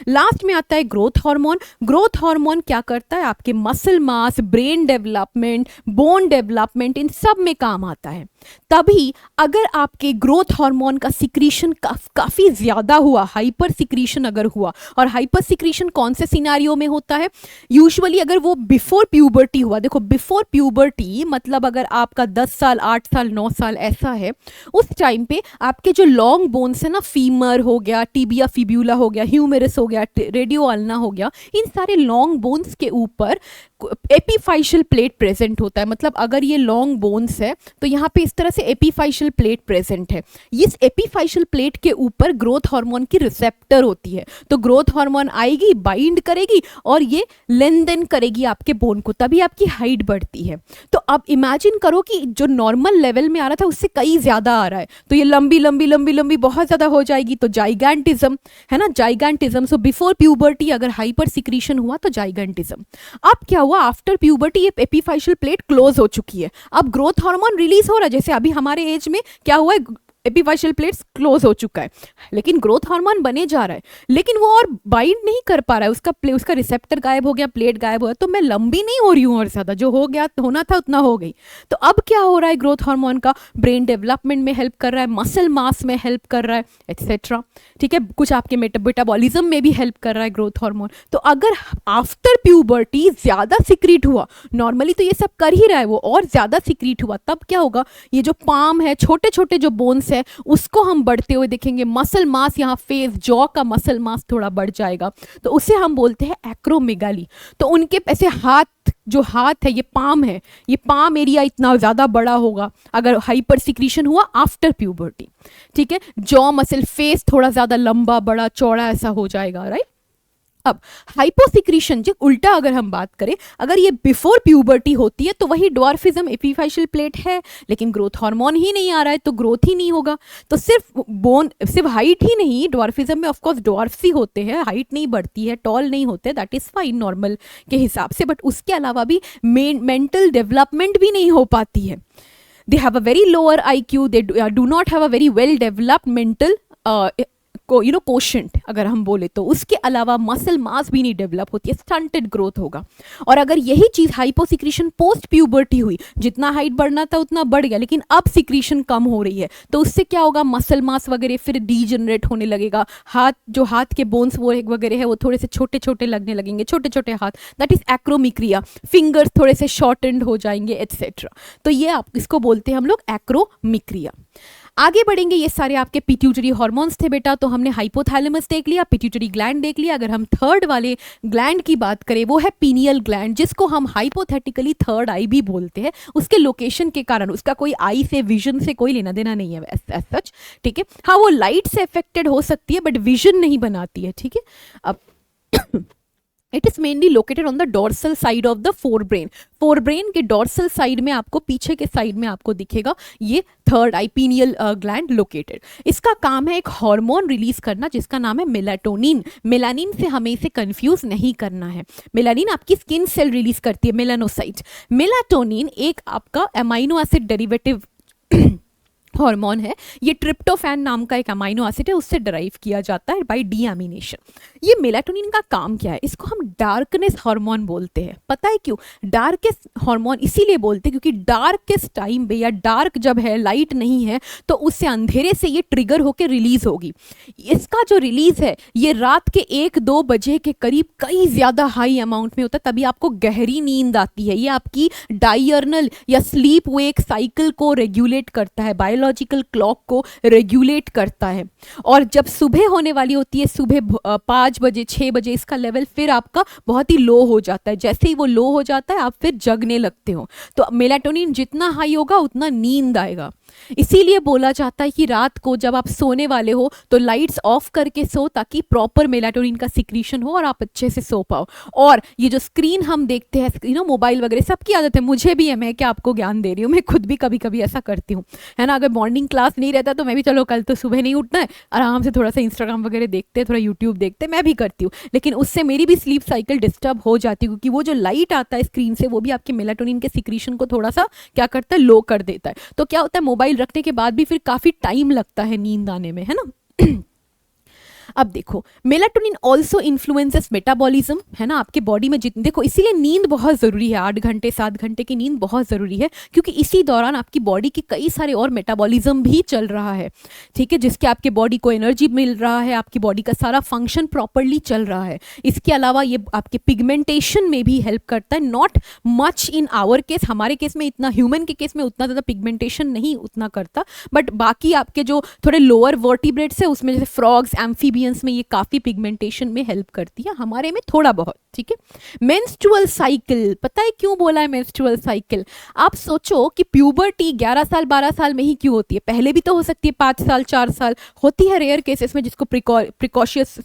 Speaker 1: लास्ट में आता है ग्रोथ हार्मोन। ग्रोथ हार्मोन क्या करता है, आपके muscle mass, brain development, bone development, इन सब में काम आता है। तभी अगर आपके ग्रोथ हार्मोन का सिक्रीशन काफी ज्यादा हुआ, हाइपर सिक्रीशन अगर हुआ, और हाइपर सिक्रीशन कौन से सिनारियो में होता है, यूजुअली अगर वो बिफोर प्यूबर्टी हुआ। देखो बिफोर प्यूबर्टी मतलब अगर आपका 10 साल, 8 साल, 9 साल ऐसा है, उस टाइम पे आपके जो लॉन्ग बोन्स है ना, फीमर हो गया, टिबिया फिब्यूला हो गया, ह्यूमेरस हो गया, रेडियो अल्ना हो गया, इन सारे लॉन्ग बोन्स के ऊपर एपीफाइशियल प्लेट प्रेजेंट होता है। मतलब अगर ये लॉन्ग बोन्स है तो यहाँ पे इस तरह से एपीफाइशियल प्लेट प्रेजेंट है। इस एपीफाइशियल प्लेट के ऊपर ग्रोथ हार्मोन की रिसेप्टर होती है। तो ग्रोथ हार्मोन आएगी, बाइंड करेगी और ये लेन-देन करेगी आपके बोन को, तभी आपकी हाइट बढ़ती है। तो अब इमेजिन करो कि जो नॉर्मल लेवल में आ रहा था उससे कई ज्यादा आ रहा है, तो ये लंबी लंबी लंबी लंबी बहुत ज्यादा हो जाएगी, तो जाइगेंटिज्म है ना, जाइगेंटिज्म। सो बिफोर प्यूबर्टी अगर हाइपर सिक्रीशन हुआ तो जाइगेंटिज्म। अब क्या हुआ, आफ्टर प्यूबर्टी ये एपीफाइशियल प्लेट क्लोज हो चुकी है, अब ग्रोथ हार्मोन रिलीज हो रहा है। जैसे अभी हमारे एज में क्या हुआ है, एपीफाइशियल प्लेट्स क्लोज हो चुका है, लेकिन ग्रोथ हार्मोन बने जा रहा है, लेकिन वो और बाइंड नहीं कर पा रहा है, उसका रिसेप्टर गायब हो गया, प्लेट गायब हो गया, तो मैं लंबी नहीं हो रही हूँ और ज्यादा, जो हो गया होना था उतना हो गई। तो अब क्या हो रहा है, ग्रोथ हार्मोन का ब्रेन डेवलपमेंट में हेल्प कर रहा है, मसल मास में हेल्प कर रहा है, एक्सेट्रा, ठीक है। कुछ आपके मेटाबॉलिज्म में भी हेल्प कर रहा है ग्रोथ हार्मोन। तो अगर आफ्टर प्यूबर्टी ज्यादा सिक्रीट हुआ, नॉर्मली तो ये सब कर ही रहा है वो, और ज्यादा सिक्रीट हुआ, तब क्या होगा, ये जो पाम है, छोटे छोटे जो बोन्स है, उसको हम बढ़ते हुए देखेंगे। मसल मास, यहाँ फेस, जॉ का मसल मास थोड़ा बढ़ जाएगा, तो उसे हम बोलते हैं एक्रोमेगाली। तो उनके ऐसे हाथ, जो हाथ है, ये पाम है, ये पाम एरिया इतना ज्यादा बड़ा होगा अगर हाइपर सिक्रीशन हुआ आफ्टर प्यूबर्टी, ठीक है। जॉ मसल, फेस थोड़ा ज्यादा लंबा, बड़ा, चौड़ा ऐसा हो जाएगा, राइट। अब हाइपोसिक्रीशन जो उल्टा अगर हम बात करें, अगर ये बिफोर प्यूबर्टी होती है तो वही ड्वार्फिज्म, एपीफाइशियल प्लेट है, लेकिन ग्रोथ हार्मोन ही नहीं आ रहा है तो ग्रोथ ही नहीं होगा। तो सिर्फ बोन, सिर्फ हाइट ही नहीं, ड्वार्फिज्म में ऑफ कोर्स ड्वार्फ्स ही होते हैं, हाइट नहीं बढ़ती है, टॉल नहीं होते, दैट इज फाइन नॉर्मल के हिसाब से, बट उसके अलावा भी मेंटल डेवलपमेंट भी नहीं हो पाती है। They have a very lower IQ, they do not have a very well developed mental quotient अगर हम बोले तो। उसके अलावा मसल मास भी नहीं डेवलप होती है, स्टंटेड ग्रोथ होगा। और अगर यही चीज हाइपोसिक्रीशन पोस्ट प्यूबर्टी हुई, जितना हाइट बढ़ना था उतना बढ़ गया, लेकिन अब सिक्रीशन कम हो रही है, तो उससे क्या होगा, मसल मास वगैरह फिर डीजनरेट होने लगेगा। हाथ, जो हाथ के बोन्स वो वगैरह है वो थोड़े से छोटे छोटे लगने लगेंगे, छोटे छोटे हाथ, दैट इज एक्रोमिक्रिया। फिंगर्स थोड़े से शॉर्टेंड हो जाएंगे, एटसेट्रा। तो ये आप इसको बोलते हैं हम लोग एक्रोमिक्रिया। आगे बढ़ेंगे, ये सारे आपके पिट्यूटरी हार्मोन्स थे बेटा। तो हमने हाइपोथैलेमस देख लिया, पिट्यूटरी ग्लैंड देख लिया। अगर हम थर्ड वाले ग्लैंड की बात करें, वो है पीनियल ग्लैंड, जिसको हम हाइपोथेटिकली थर्ड आई भी बोलते हैं, उसके लोकेशन के कारण। उसका कोई आई से, विजन से कोई लेना देना नहीं है एज सच, ठीक है। हाँ, वो लाइट से अफेक्टेड हो सकती है बट विजन नहीं बनाती है, ठीक है। अब it is mainly located on the dorsal side of the forebrain. Forebrain के डोर्सल साइड में आपको, पीछे के साइड में आपको दिखेगा ये थर्ड आई पीनियल ग्लैंड लोकेटेड। इसका काम है एक हार्मोन रिलीज करना जिसका नाम है मेलाटोनिन। मेलानिन से हमें इसे कंफ्यूज नहीं करना है। मेलानिन आपकी स्किन सेल रिलीज करती है, मेलानोसाइट। मेलाटोनिन एक आपका अमाइनो एसिड डेरिवेटिव हार्मोन है, ये ट्रिप्टोफैन नाम का एक अमाइनो एसिड है, उससे डराइव किया जाता है बाय डीएमिनेशन। ये मेलाटोनिन का काम क्या है? इसको हम डार्कनेस हार्मोन बोलते हैं। पता है क्यों डार्केस्ट हार्मोन इसीलिए बोलते हैं क्योंकि डार्केस्ट टाइम पे या डार्क जब है, लाइट नहीं है, तो उससे अंधेरे से ये ट्रिगर होकर रिलीज होगी। इसका जो रिलीज है ये रात के 1-2 बजे के करीब कई ज्यादा हाई अमाउंट में होता है, तभी आपको गहरी नींद आती है। ये आपकी डायर्नल या स्लीप वेक साइकिल को रेगुलेट करता है, बायोलॉजिकल क्लॉक को रेगुलेट करता है। और जब सुबह होने वाली होती है, सुबह 5 बजे 6 बजे, इसका लेवल फिर आपका बहुत ही लो हो जाता है। जैसे ही वो लो हो जाता है आप फिर जगने लगते हो। तो मेलाटोनिन जितना हाई होगा उतना नींद आएगा। इसीलिए बोला जाता है कि रात को जब आप सोने वाले हो तो लाइट्स ऑफ करके सो, ताकि प्रॉपर मेलाटोनिन का सिक्रीशन हो और आप अच्छे से सो पाओ। और ये जो स्क्रीन हम देखते हैं, मोबाइल वगैरह, सबकी आदत है, मुझे भी है, मैं क्या आपको ज्ञान दे रही हूँ, मैं खुद भी कभी कभी ऐसा करती हूँ, है ना। अगर मॉर्निंग क्लास नहीं रहता तो मैं भी चलो कल तो सुबह नहीं उठना है, आराम से थोड़ा सा इंस्टाग्राम वगैरह देखते हैं, थोड़ा यूट्यूब देखते हैं, मैं भी करती हूँ। लेकिन उससे मेरी भी स्लीप साइकिल डिस्टर्ब हो जाती है, क्योंकि वो जो लाइट आता है स्क्रीन से वो भी आपके मेलाटोनिन के सिक्रीशन को थोड़ा सा क्या करता है, लो कर देता है। तो क्या होता है, मोबाइल रखने के बाद भी फिर काफी टाइम लगता है नींद आने में, है ना। अब देखो मेलाटोनिन ऑल्सो इन्फ्लुएंसेस मेटाबॉलिज्म, है ना, आपके बॉडी में जितने, देखो इसीलिए नींद बहुत ज़रूरी है, 8 घंटे 7 घंटे की नींद बहुत ज़रूरी है, क्योंकि इसी दौरान आपकी बॉडी के कई सारे और मेटाबॉलिज्म भी चल रहा है, ठीक है, जिसके आपके बॉडी को एनर्जी मिल रहा है, आपकी बॉडी का सारा फंक्शन प्रॉपरली चल रहा है। इसके अलावा ये आपके पिगमेंटेशन में भी हेल्प करता है, not much in our case, हमारे केस में इतना, ह्यूमन के केस में उतना ज़्यादा पिगमेंटेशन नहीं उतना करता, बट बाकी आपके जो थोड़े लोअर वर्टिब्रेट्स है उसमें, जैसे फ्रॉग्स, एम्फीबियंस में ये काफी पिगमेंटेशन में हेल्प करती है, हमारे में थोड़ा बहुत, ठीक है। मेंस्ट्रुअल साइकिल, पता है क्यों बोला है मेंस्ट्रुअल साइकिल? आप सोचो कि प्यूबर्टी 11 साल 12 साल में ही क्यों होती है, पहले भी तो हो सकती है, 5 साल 4 साल होती है रेयर केसेस में, जिसको प्रिकॉशियस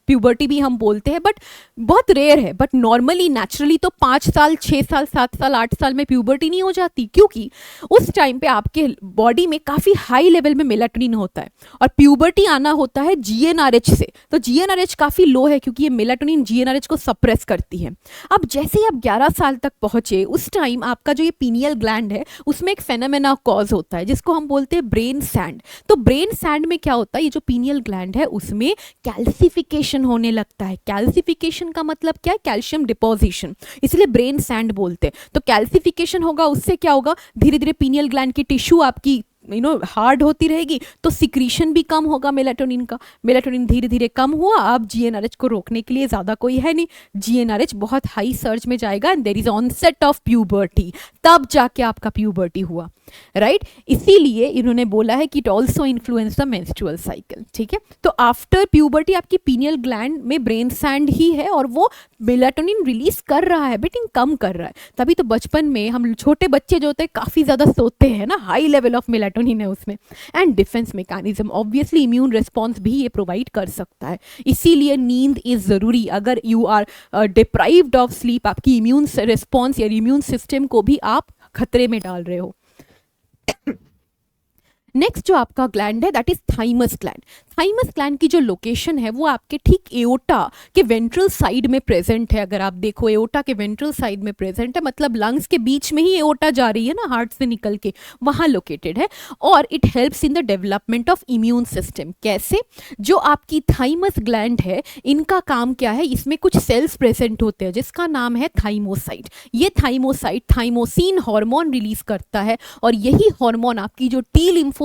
Speaker 1: प्यूबर्टी भी हम बोलते हैं, बट बहुत रेयर है। बट नॉर्मली नेचुरली तो 5 साल 6 साल 7 साल 8 साल में प्यूबर्टी नहीं हो जाती, क्योंकि उस टाइम पे आपके बॉडी में काफ़ी हाई लेवल में मेलाटोनिन होता है, और प्यूबर्टी आना होता है जीएनआरएच से, तो जीएनआरएच काफ़ी लो है, क्योंकि ये मेलाटोनिन जीएनआरएच को सप्रेस करती है। अब जैसे ही आप 11 साल तक पहुंचे, उस टाइम आपका जो ये पीनियल ग्लैंड है उसमें एक फेनोमेना कॉज होता है, जिसको हम बोलते हैं ब्रेन सैंड। तो ब्रेन सैंड में क्या होता है, ये जो पीनियल ग्लैंड है उसमें कैल्सिफिकेशन होने लगता है। कैल्सिफिकेशन का मतलब क्या है, कैल्शियम डिपोजिशन, इसलिए ब्रेन सैंड बोलते हैं। तो कैल्सिफिकेशन होगा, उससे क्या होगा, धीरे धीरे पीनियल ग्लैंड की टिश्यू आपकी हार्ड होती रहेगी, तो सिक्रीशन भी कम होगा मेलाटोनिन का। मेलाटोनिन धीरे धीरे कम हुआ, अब जीएनआरएच को रोकने के लिए ज़्यादा कोई है नहीं, जीएनआरएच बहुत हाई सर्ज में जाएगा and there is onset of puberty, तब जाके आपका प्यूबर्टी हुआ, राइट। इसीलिए इन्होंने बोला है कि it also influence the menstrual cycle, ठीक है। तो आफ्टर प्यूबर्टी आपकी पीनियल ग्लैंड में ब्रेन सैंड ही है, और वो मेलाटोनिन रिलीज कर रहा है, बेटिंग कम कर रहा है। तभी तो बचपन में हम छोटे बच्चे जो होते हैं काफ़ी ज़्यादा सोते हैं ना, हाई लेवल ऑफ मेलाटोनिन है उसमें। And defence mechanism, obviously immune response भी ये प्रोवाइड कर सकता है, इसीलिए नींद इज ज़रूरी। अगर you are deprived of sleep, आपकी इम्यून रिस्पॉन्स या इम्यून सिस्टम को भी आप खतरे में डाल रहे हो। नेक्स्ट जो आपका ग्लैंड है that is thymus gland. Thymus gland की जो लोकेशन है वो आपके ठीक एओटा के वेंट्रल साइड में प्रेजेंट है। अगर आप देखो एओटा के वेंट्रल साइड में प्रेजेंट है, मतलब लंग्स के बीच में ही एओटा जा रही है ना, हार्ट से निकल के, वहाँ लोकेटेड है। और it helps in the development of immune system. कैसे? जो आपकी थाइमस ग्लैंड है, इनका काम क्या है, इसमें कुछ सेल्स प्रेजेंट होते हैं जिसका नाम है थाइमोसाइट। ये थाइमोसाइट थाइमोसिन हार्मोन रिलीज करता है, और यही हार्मोन आपकी जो टी लिम्फोसाइट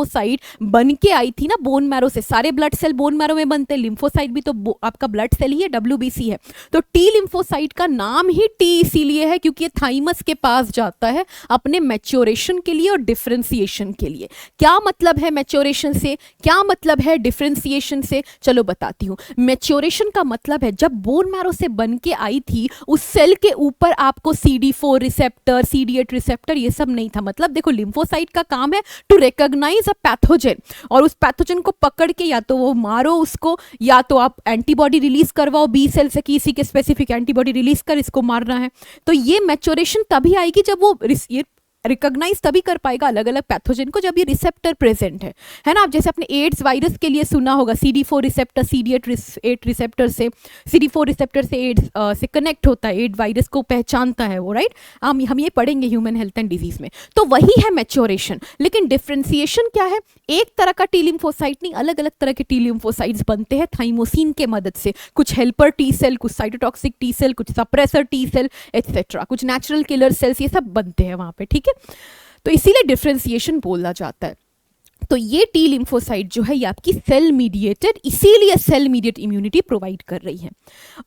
Speaker 1: बन के आई थी ना बोन मैरो से, सारे ब्लड सेल बोन मैरो में बनते हैं, लिम्फोसाइट भी तो आपका ब्लड सेल ही है, WBC है। तो टी लिम्फोसाइट का नाम ही टी इसीलिए है क्योंकि ये थाइमस के पास जाता है अपने मैच्योरेशन के लिए और डिफरेंशिएशन के लिए। क्या मतलब है मैच्योरेशन से, क्या मतलब है डिफरेंशिएशन से, चलो बताती हूँ। मैच्योरेशन का मतलब है जब बोन मैरो से बन के आई थी, उस सेल के ऊपर आपको CD4 रिसेप्टर, CD8 रिसेप्टर ये सब नहीं था। मतलब देखो लिम्फोसाइट का काम है टू रिकॉग्नाइज अ पैथोजन, और उस पैथोजन को पकड़ के या तो वो मारो उसको, या तो आप एंटीबॉडी रिलीज करवाओ बी सेल से कि इसी के स्पेसिफिक एंटीबॉडी रिलीज कर इसको मारना है। तो ये मैच्योरेशन तभी आएगी जब वो ये रिकॉग्नाइज तभी कर पाएगा अलग अलग पैथोजन को जब ये रिसेप्टर प्रेजेंट है ना। आप जैसे अपने एड्स वायरस के लिए सुना होगा, CD4 रिसेप्टर CD8 रिसेप्टर से, CD4 रिसेप्टर से एड्स से कनेक्ट होता है, एड वायरस को पहचानता है वो, राइट। हम ये पढ़ेंगे ह्यूमन हेल्थ एंड डिजीज में। तो वही है मैच्योरेशन, लेकिन डिफ्रेंसिएशन क्या है, एक तरह का टी लिम्फोसाइट नहीं, अलग अलग तरह के टी लिम्फोसाइट्स बनते हैं थाइमोसिन के मदद से। कुछ हेल्पर टी सेल, कुछ साइटोटॉक्सिक टी सेल, कुछ सप्रेसर टी सेल एक्सेट्रा, कुछ नेचुरल किलर सेल्स, ये सब बनते हैं वहाँ पे, ठीक है। तो इसीलिए डिफ्रेंसिएशन बोला जाता है। तो ये टी लिम्फोसाइट जो है ये आपकी सेल मीडिएटेड, इसीलिए सेल मीडिएट इम्यूनिटी प्रोवाइड कर रही है।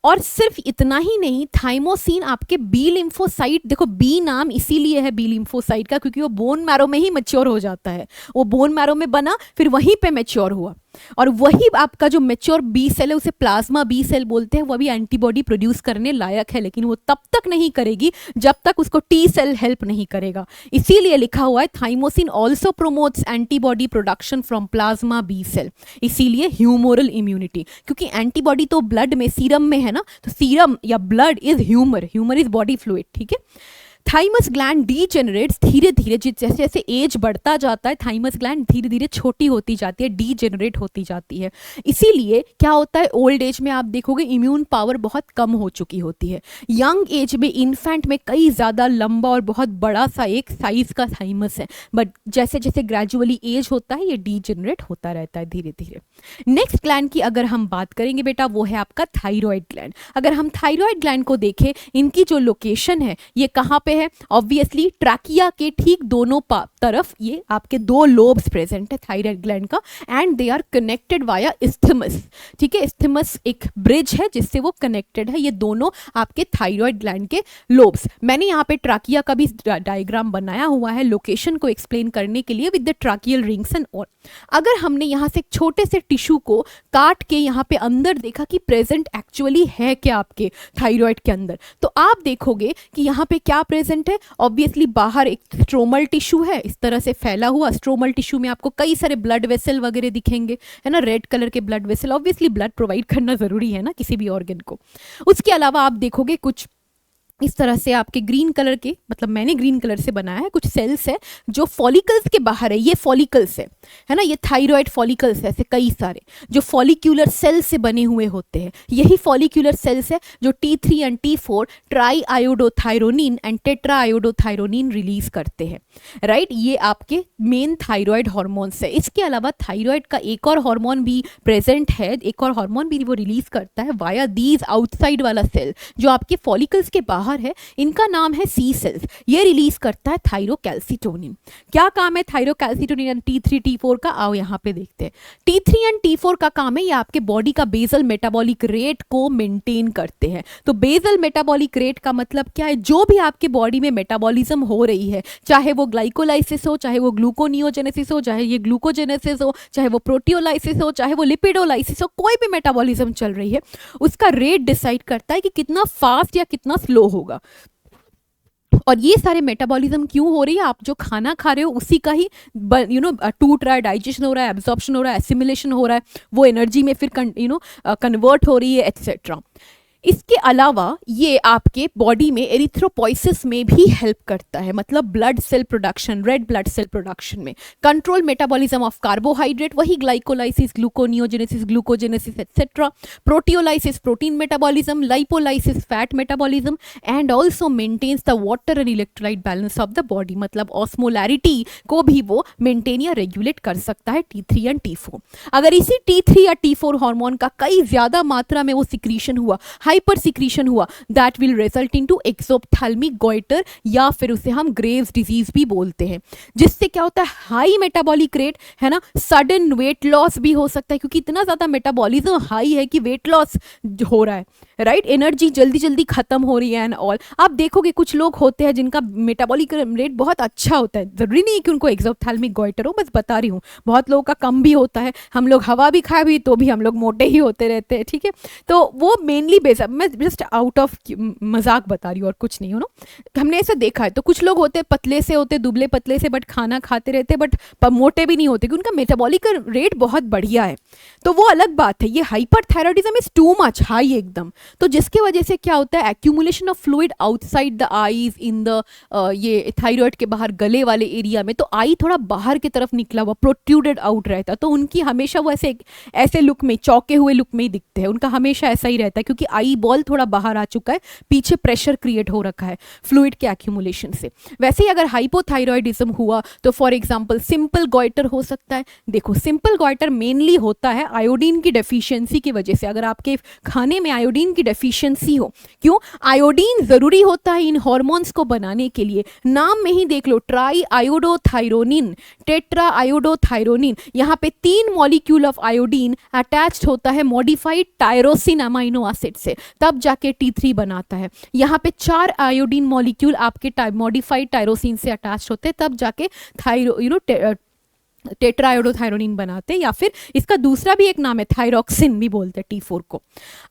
Speaker 1: और सिर्फ इतना ही नहीं, थाइमोसिन आपके बी लिम्फोसाइट, देखो बी नाम इसीलिए है बी लिम्फोसाइट का क्योंकि वो बोन मैरो में ही मैच्योर हो जाता है। वो बोन मैरो में बना, फिर वहीं पे मैच्योर हुआ, और वही आपका जो मैच्योर बी सेल है उसे प्लाज्मा बी सेल बोलते हैं। वो भी एंटीबॉडी प्रोड्यूस करने लायक है, लेकिन वो तब तक नहीं करेगी जब तक उसको टी सेल हेल्प नहीं करेगा। इसीलिए लिखा हुआ है thymosin also promotes antibody production from plasma B cell, इसीलिए ह्यूमोरल इम्यूनिटी, क्योंकि एंटीबॉडी तो ब्लड में, सीरम में है ना, तो सीरम या blood is humour, humour is body fluid, ठीक है। थाइमस ग्लैंड डीजेनरेट्स धीरे धीरे, जैसे जैसे एज बढ़ता जाता है थाइमस ग्लैंड धीरे धीरे छोटी होती जाती है, डीजेनरेट होती जाती है। इसीलिए क्या होता है, ओल्ड एज में आप देखोगे इम्यून पावर बहुत कम हो चुकी होती है। यंग एज में इन्फेंट में कई ज़्यादा लंबा और बहुत बड़ा सा एक साइज का थाइमस है, बट जैसे जैसे ग्रेजुअली एज होता है ये डीजेनरेट होता रहता है धीरे धीरे। नेक्स्ट ग्लैंड की अगर हम बात करेंगे बेटा, वो है आपका थायराइड ग्लैंड। अगर हम थायराइड ग्लैंड को देखें, इनकी जो लोकेशन है ये कहाँ पे है, ऑब्वियसली ट्रैकिया के ठीक दोनों तरफ ये आपके दो लोब्स प्रेजेंट है थायराइड ग्लैंड का, and they are connected via isthmus, ठीक है। इस्थमस एक ब्रिज है जिससे वो कनेक्टेड है, ये दोनों आपके थायराइड ग्लैंड के लोब्स। मैंने यहाँ पे ट्रैकिया का भी डायग्राम बनाया हुआ है लोकेशन को एक्सप्लेन करने के लिए with the tracheal rings and all. अगर हमने यहाँ से छोटे से टिश्यू को काट के यहाँ पे अंदर देखा कि प्रेजेंट एक्चुअली है क्या आपके थायराइड के अंदर, तो आप देखोगे कि यहाँ पे क्या प्रेजेंट है। ऑब्वियसली बाहर एक स्ट्रोमल टिश्यू है इस तरह से फैला हुआ, स्ट्रोमल टिश्यू में आपको कई सारे ब्लड वेसल वगैरह दिखेंगे, है ना, रेड कलर के blood vessel. Obviously blood provide करना जरूरी है ना किसी भी ऑर्गन को। उसके अलावा आप देखोगे कुछ इस तरह से आपके ग्रीन कलर के, मतलब मैंने ग्रीन कलर से बनाया है, कुछ सेल्स है जो फॉलिकल्स के बाहर है, ये फॉलिकल्स है ना, ये थायराइड फॉलिकल्स है, ऐसे कई सारे जो फॉलिक्यूलर सेल्स से बने हुए होते हैं। यही फॉलिक्यूलर सेल्स है जो T3 and T4 try iodothyronine and tetra iodothyronine release करते हैं, राइट। ये आपके मेन थायराइड हॉर्मोन्स है। इसके अलावा थायराइड का एक और हार्मोन भी प्रेजेंट है, एक और हार्मोन भी वो रिलीज करता है वाया दीज आउटसाइड वाला सेल जो आपके फॉलिकल्स के बाहर है, इनका नाम है सी सेल्स। ये रिलीज करता है थायरोकैल्सिटोनिन। क्या काम है थायरोकैल्सिटोनिन एंड T3 T4 का, आओ यहाँ पे देखते हैं। T3 एंड T4 का काम है ये आपके बॉडी का बेसल मेटाबॉलिक रेट को मेंटेन करते हैं। तो बेसल मेटाबॉलिक रेट का मतलब क्या है, जो भी आपके बॉडी में मेटाबॉलिज्म हो रही है, चाहे वो ग्लाइकोलाइसिस हो, चाहे वो ग्लूकोनियोजेनेसिस हो, चाहे ये ग्लूकोजेनेसिस हो, चाहे वो प्रोटियोलाइसिस हो, चाहे वो लिपिडोलाइसिस हो, कोई भी मेटाबॉलिज्म चल रही है, उसका रेट डिसाइड करता है कि कितना फास्ट या कितना स्लो होगा। और ये सारे मेटाबॉलिज्म क्यों हो रही है, आप जो खाना खा रहे हो उसी का ही टूट रहा है, डाइजेशन हो रहा है, एब्जॉर्प्शन हो रहा है, एसिमिलेशन हो रहा है, वो एनर्जी में फिर कन्वर्ट हो रही है एक्सेट्रा। इसके अलावा ये आपके बॉडी में एरिथ्रोपोइसिस में भी हेल्प करता है, मतलब blood cell production, red blood cell production में, कंट्रोल मेटाबॉलिज्म ऑफ कार्बोहाइड्रेट, वही glycolysis, gluconeogenesis, glucogenesis etcetera, proteolysis, protein metabolism, lipolysis, fat metabolism, and also maintains the water and electrolyte balance of the body, मतलब ऑस्मोलैरिटी को भी वो मेंटेन या रेगुलेट कर सकता है T3 एंड T4। अगर इसी T3 या T4 हार्मोन का कई ज्यादा मात्रा में वो सिक्रीशन हुआ, हाइपर सिक्रीशन हुआ, that will result into exophthalmic goitre, या फिर उसे हम ग्रेव्स डिजीज भी बोलते हैं, जिससे क्या होता है हाई मेटाबॉलिक रेट, है ना, सडन वेट लॉस भी हो सकता है, क्योंकि इतना ज्यादा मेटाबॉलिज्म हाई है कि वेट लॉस हो रहा है, राइट, एनर्जी जल्दी जल्दी खत्म हो रही है एंड ऑल। आप देखोगे कुछ लोग होते हैं जिनका मेटाबॉलिक रेट बहुत अच्छा होता है, जरूरी नहीं है कि उनको एक्सोप्थैल्मिक गोइटर हो, बस बता रही हूँ, बहुत लोगों का कम भी होता है, हम लोग हवा भी खाए भी तो भी हम लोग मोटे ही होते रहते हैं, ठीक है। तो वो मेनली बेस, मैं जस्ट आउट ऑफ मजाक बता रही हूँ और कुछ नहीं, हो ना। हमने ऐसा देखा है, तो कुछ लोग होते पतले से होते, दुबले पतले से, बट खाना खाते रहते बट मोटे भी नहीं होते, क्योंकि उनका मेटाबॉलिक रेट बहुत बढ़िया है। तो वो अलग बात है। ये hyperthyroidism is too much high एकदम, तो जिसकी वजह से क्या होता है, accumulation of fluid outside the eyes in the ये थायराइड के बाहर गले वाले एरिया में, तो आई थोड़ा बाहर की तरफ निकला हुआ प्रोट्रूडेड आउट रहता है, तो उनकी हमेशा वो ऐसे लुक में, चौके हुए लुक में ही दिखते हैं, उनका हमेशा ऐसा ही रहता है, क्योंकि आई बॉल थोड़ा बाहर आ चुका है, पीछे प्रेशर क्रिएट हो रखा है फ्लूइड के एक्यूमुलेशन से। वैसे ही अगर हाइपोथायरॉयडिज्म हुआ तो फॉर एग्जांपल सिंपल गॉइटर हो सकता है। देखो सिंपल गॉइटर मेनली होता है आयोडीन की डेफिशिएंसी की वजह से, अगर आपके खाने में आयोडीन की डेफिशिएंसी हो। क्यों? आयोडीन जरूरी होता है इन हॉर्मोन्स को बनाने के लिए, नाम में ही देख लो, ट्राई आयोडोथायरोनिन, टेट्रा आयोडोथायरोनिन, यहाँ पे 3 मॉलिक्यूल ऑफ आयोडीन अटैच्ड होता है मॉडिफाइड टायरोसिन अमाइनो एसिड से, तब जाके T3 बनाता है। यहाँ पे 4 आयोडीन मॉलिक्यूल आपके मॉडिफाइड टायरोसिन से अटैच होते हैं, तब जाके टेट्राआयोडोथायरोनिन बनाते हैं, या फिर इसका दूसरा भी एक नाम है थायरोक्सिन भी बोलते हैं T4 को।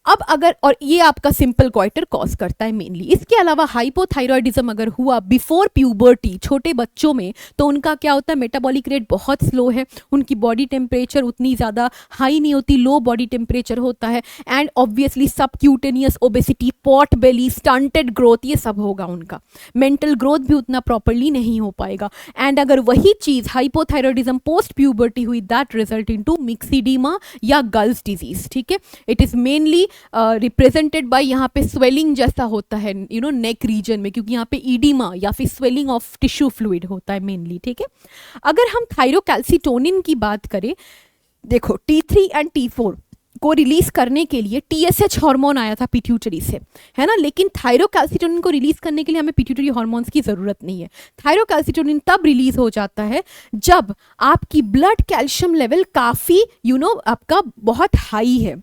Speaker 1: अब अगर, और ये आपका सिंपल गॉइटर कॉज करता है मेनली। इसके अलावा हाइपोथायरॉयडिज्म अगर हुआ बिफोर प्यूबर्टी छोटे बच्चों में, तो उनका क्या होता है, मेटाबॉलिक रेट बहुत स्लो है, उनकी बॉडी टेम्परेचर उतनी ज़्यादा हाई नहीं होती, लो बॉडी टेम्परेचर होता है, and obviously subcutaneous obesity, pot Bailey, stunted growth, ये सब होगा उनका। मेंटल ग्रोथ भी उतना प्रॉपरली नहीं हो पाएगा। एंड अगर वही चीज़ हाइपोथायरॉयडिज्म पोस्ट प्यूबर्टी हुई, दैट रिजल्ट इनटू मिक्सिडीमा या गल्स डिजीज। ठीक है, it is mainly represented by यहाँ पे स्वेलिंग जैसा होता है, यू नो, नेक रीजन में, क्योंकि यहाँ पे ईडिमा या फिर स्वेलिंग ऑफ टिश्यू फ्लूइड होता है मेनली। ठीक है, अगर हम थायरोकैल्सिटोनिन की बात करें, देखो T3 एंड T4 को रिलीज करने के लिए TSH हार्मोन आया था पिट्यूटरी से, है ना, लेकिन थायरोकैल्सिटोनिन को रिलीज करने के लिए हमें पिट्यूटरी हार्मोन्स की जरूरत नहीं है। थायरोकैल्सिटोनिन तब रिलीज हो जाता है जब आपकी ब्लड कैल्शियम लेवल काफी, यू नो, आपका बहुत हाई है।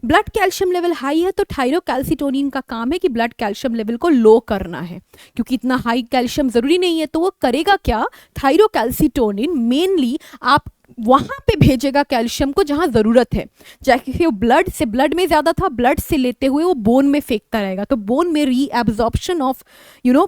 Speaker 1: ब्लड कैल्शियम लेवल हाई है तो थायरोकैल्सिटोनिन का काम है कि ब्लड कैल्शियम लेवल को लो करना है, क्योंकि इतना हाई कैल्शियम जरूरी नहीं है। तो वो करेगा क्या, थायरोकैल्सिटोनिन मेनली आप वहां पे भेजेगा कैल्शियम को जहां जरूरत है। जैसे वो ब्लड में ज्यादा था, ब्लड से लेते हुए वो बोन में फेंकता रहेगा, तो बोन में reabsorption of, you know,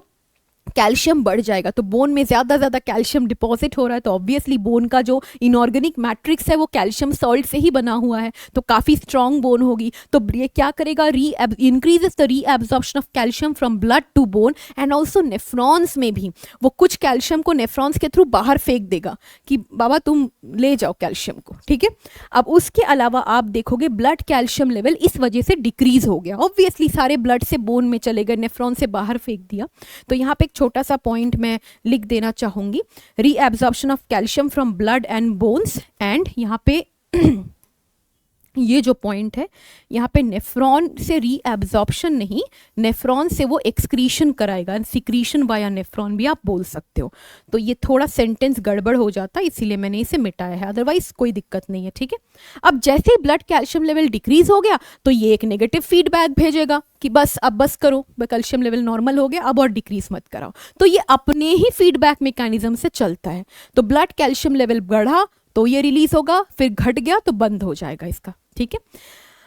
Speaker 1: calcium बढ़ जाएगा। तो बोन में ज़्यादा कैल्शियम डिपॉजिट हो रहा है, तो ऑब्वियसली बोन का जो इनऑर्गेनिक मैट्रिक्स है वो कैल्शियम सॉल्ट से ही बना हुआ है, तो काफ़ी स्ट्रॉन्ग बोन होगी। तो ये क्या करेगा, increases the reabsorption of calcium from blood to bone, and also nephrons में भी वो कुछ कैल्शियम को नेफ्रॉन्स के थ्रू बाहर फेंक देगा कि बाबा तुम ले जाओ कैल्शियम को। ठीक है, अब उसके अलावा आप देखोगे ब्लड कैल्शियम लेवल इस वजह से डिक्रीज हो गया। ऑब्वियसली सारे ब्लड से बोन में चले गए, नेफ्रॉन से बाहर फेंक दिया। तो यहाँ पे छोटा सा पॉइंट मैं लिख देना चाहूंगी, reabsorption of calcium from blood and bones, and यहाँ पे ये जो पॉइंट है, यहाँ पे नेफ्रॉन से रीएब्जॉर्प्शन नहीं, नेफ्रॉन से वो एक्सक्रीशन कराएगा, सिक्रीशन वाया नेफ्रॉन भी आप बोल सकते हो। तो ये थोड़ा सेंटेंस गड़बड़ हो जाता है, इसीलिए मैंने इसे मिटाया है, अदरवाइज कोई दिक्कत नहीं है। ठीक है, अब जैसे ही ब्लड कैल्शियम लेवल डिक्रीज हो गया, तो ये एक नेगेटिव फीडबैक भेजेगा कि बस अब बस करो, कैल्शियम लेवल नॉर्मल हो गया, अब और डिक्रीज मत कराओ। तो ये अपने ही फीडबैक मैकेनिज्म से चलता है। तो ब्लड कैल्शियम लेवल बढ़ा तो ये रिलीज होगा, फिर घट गया तो बंद हो जाएगा इसका। ठीक है,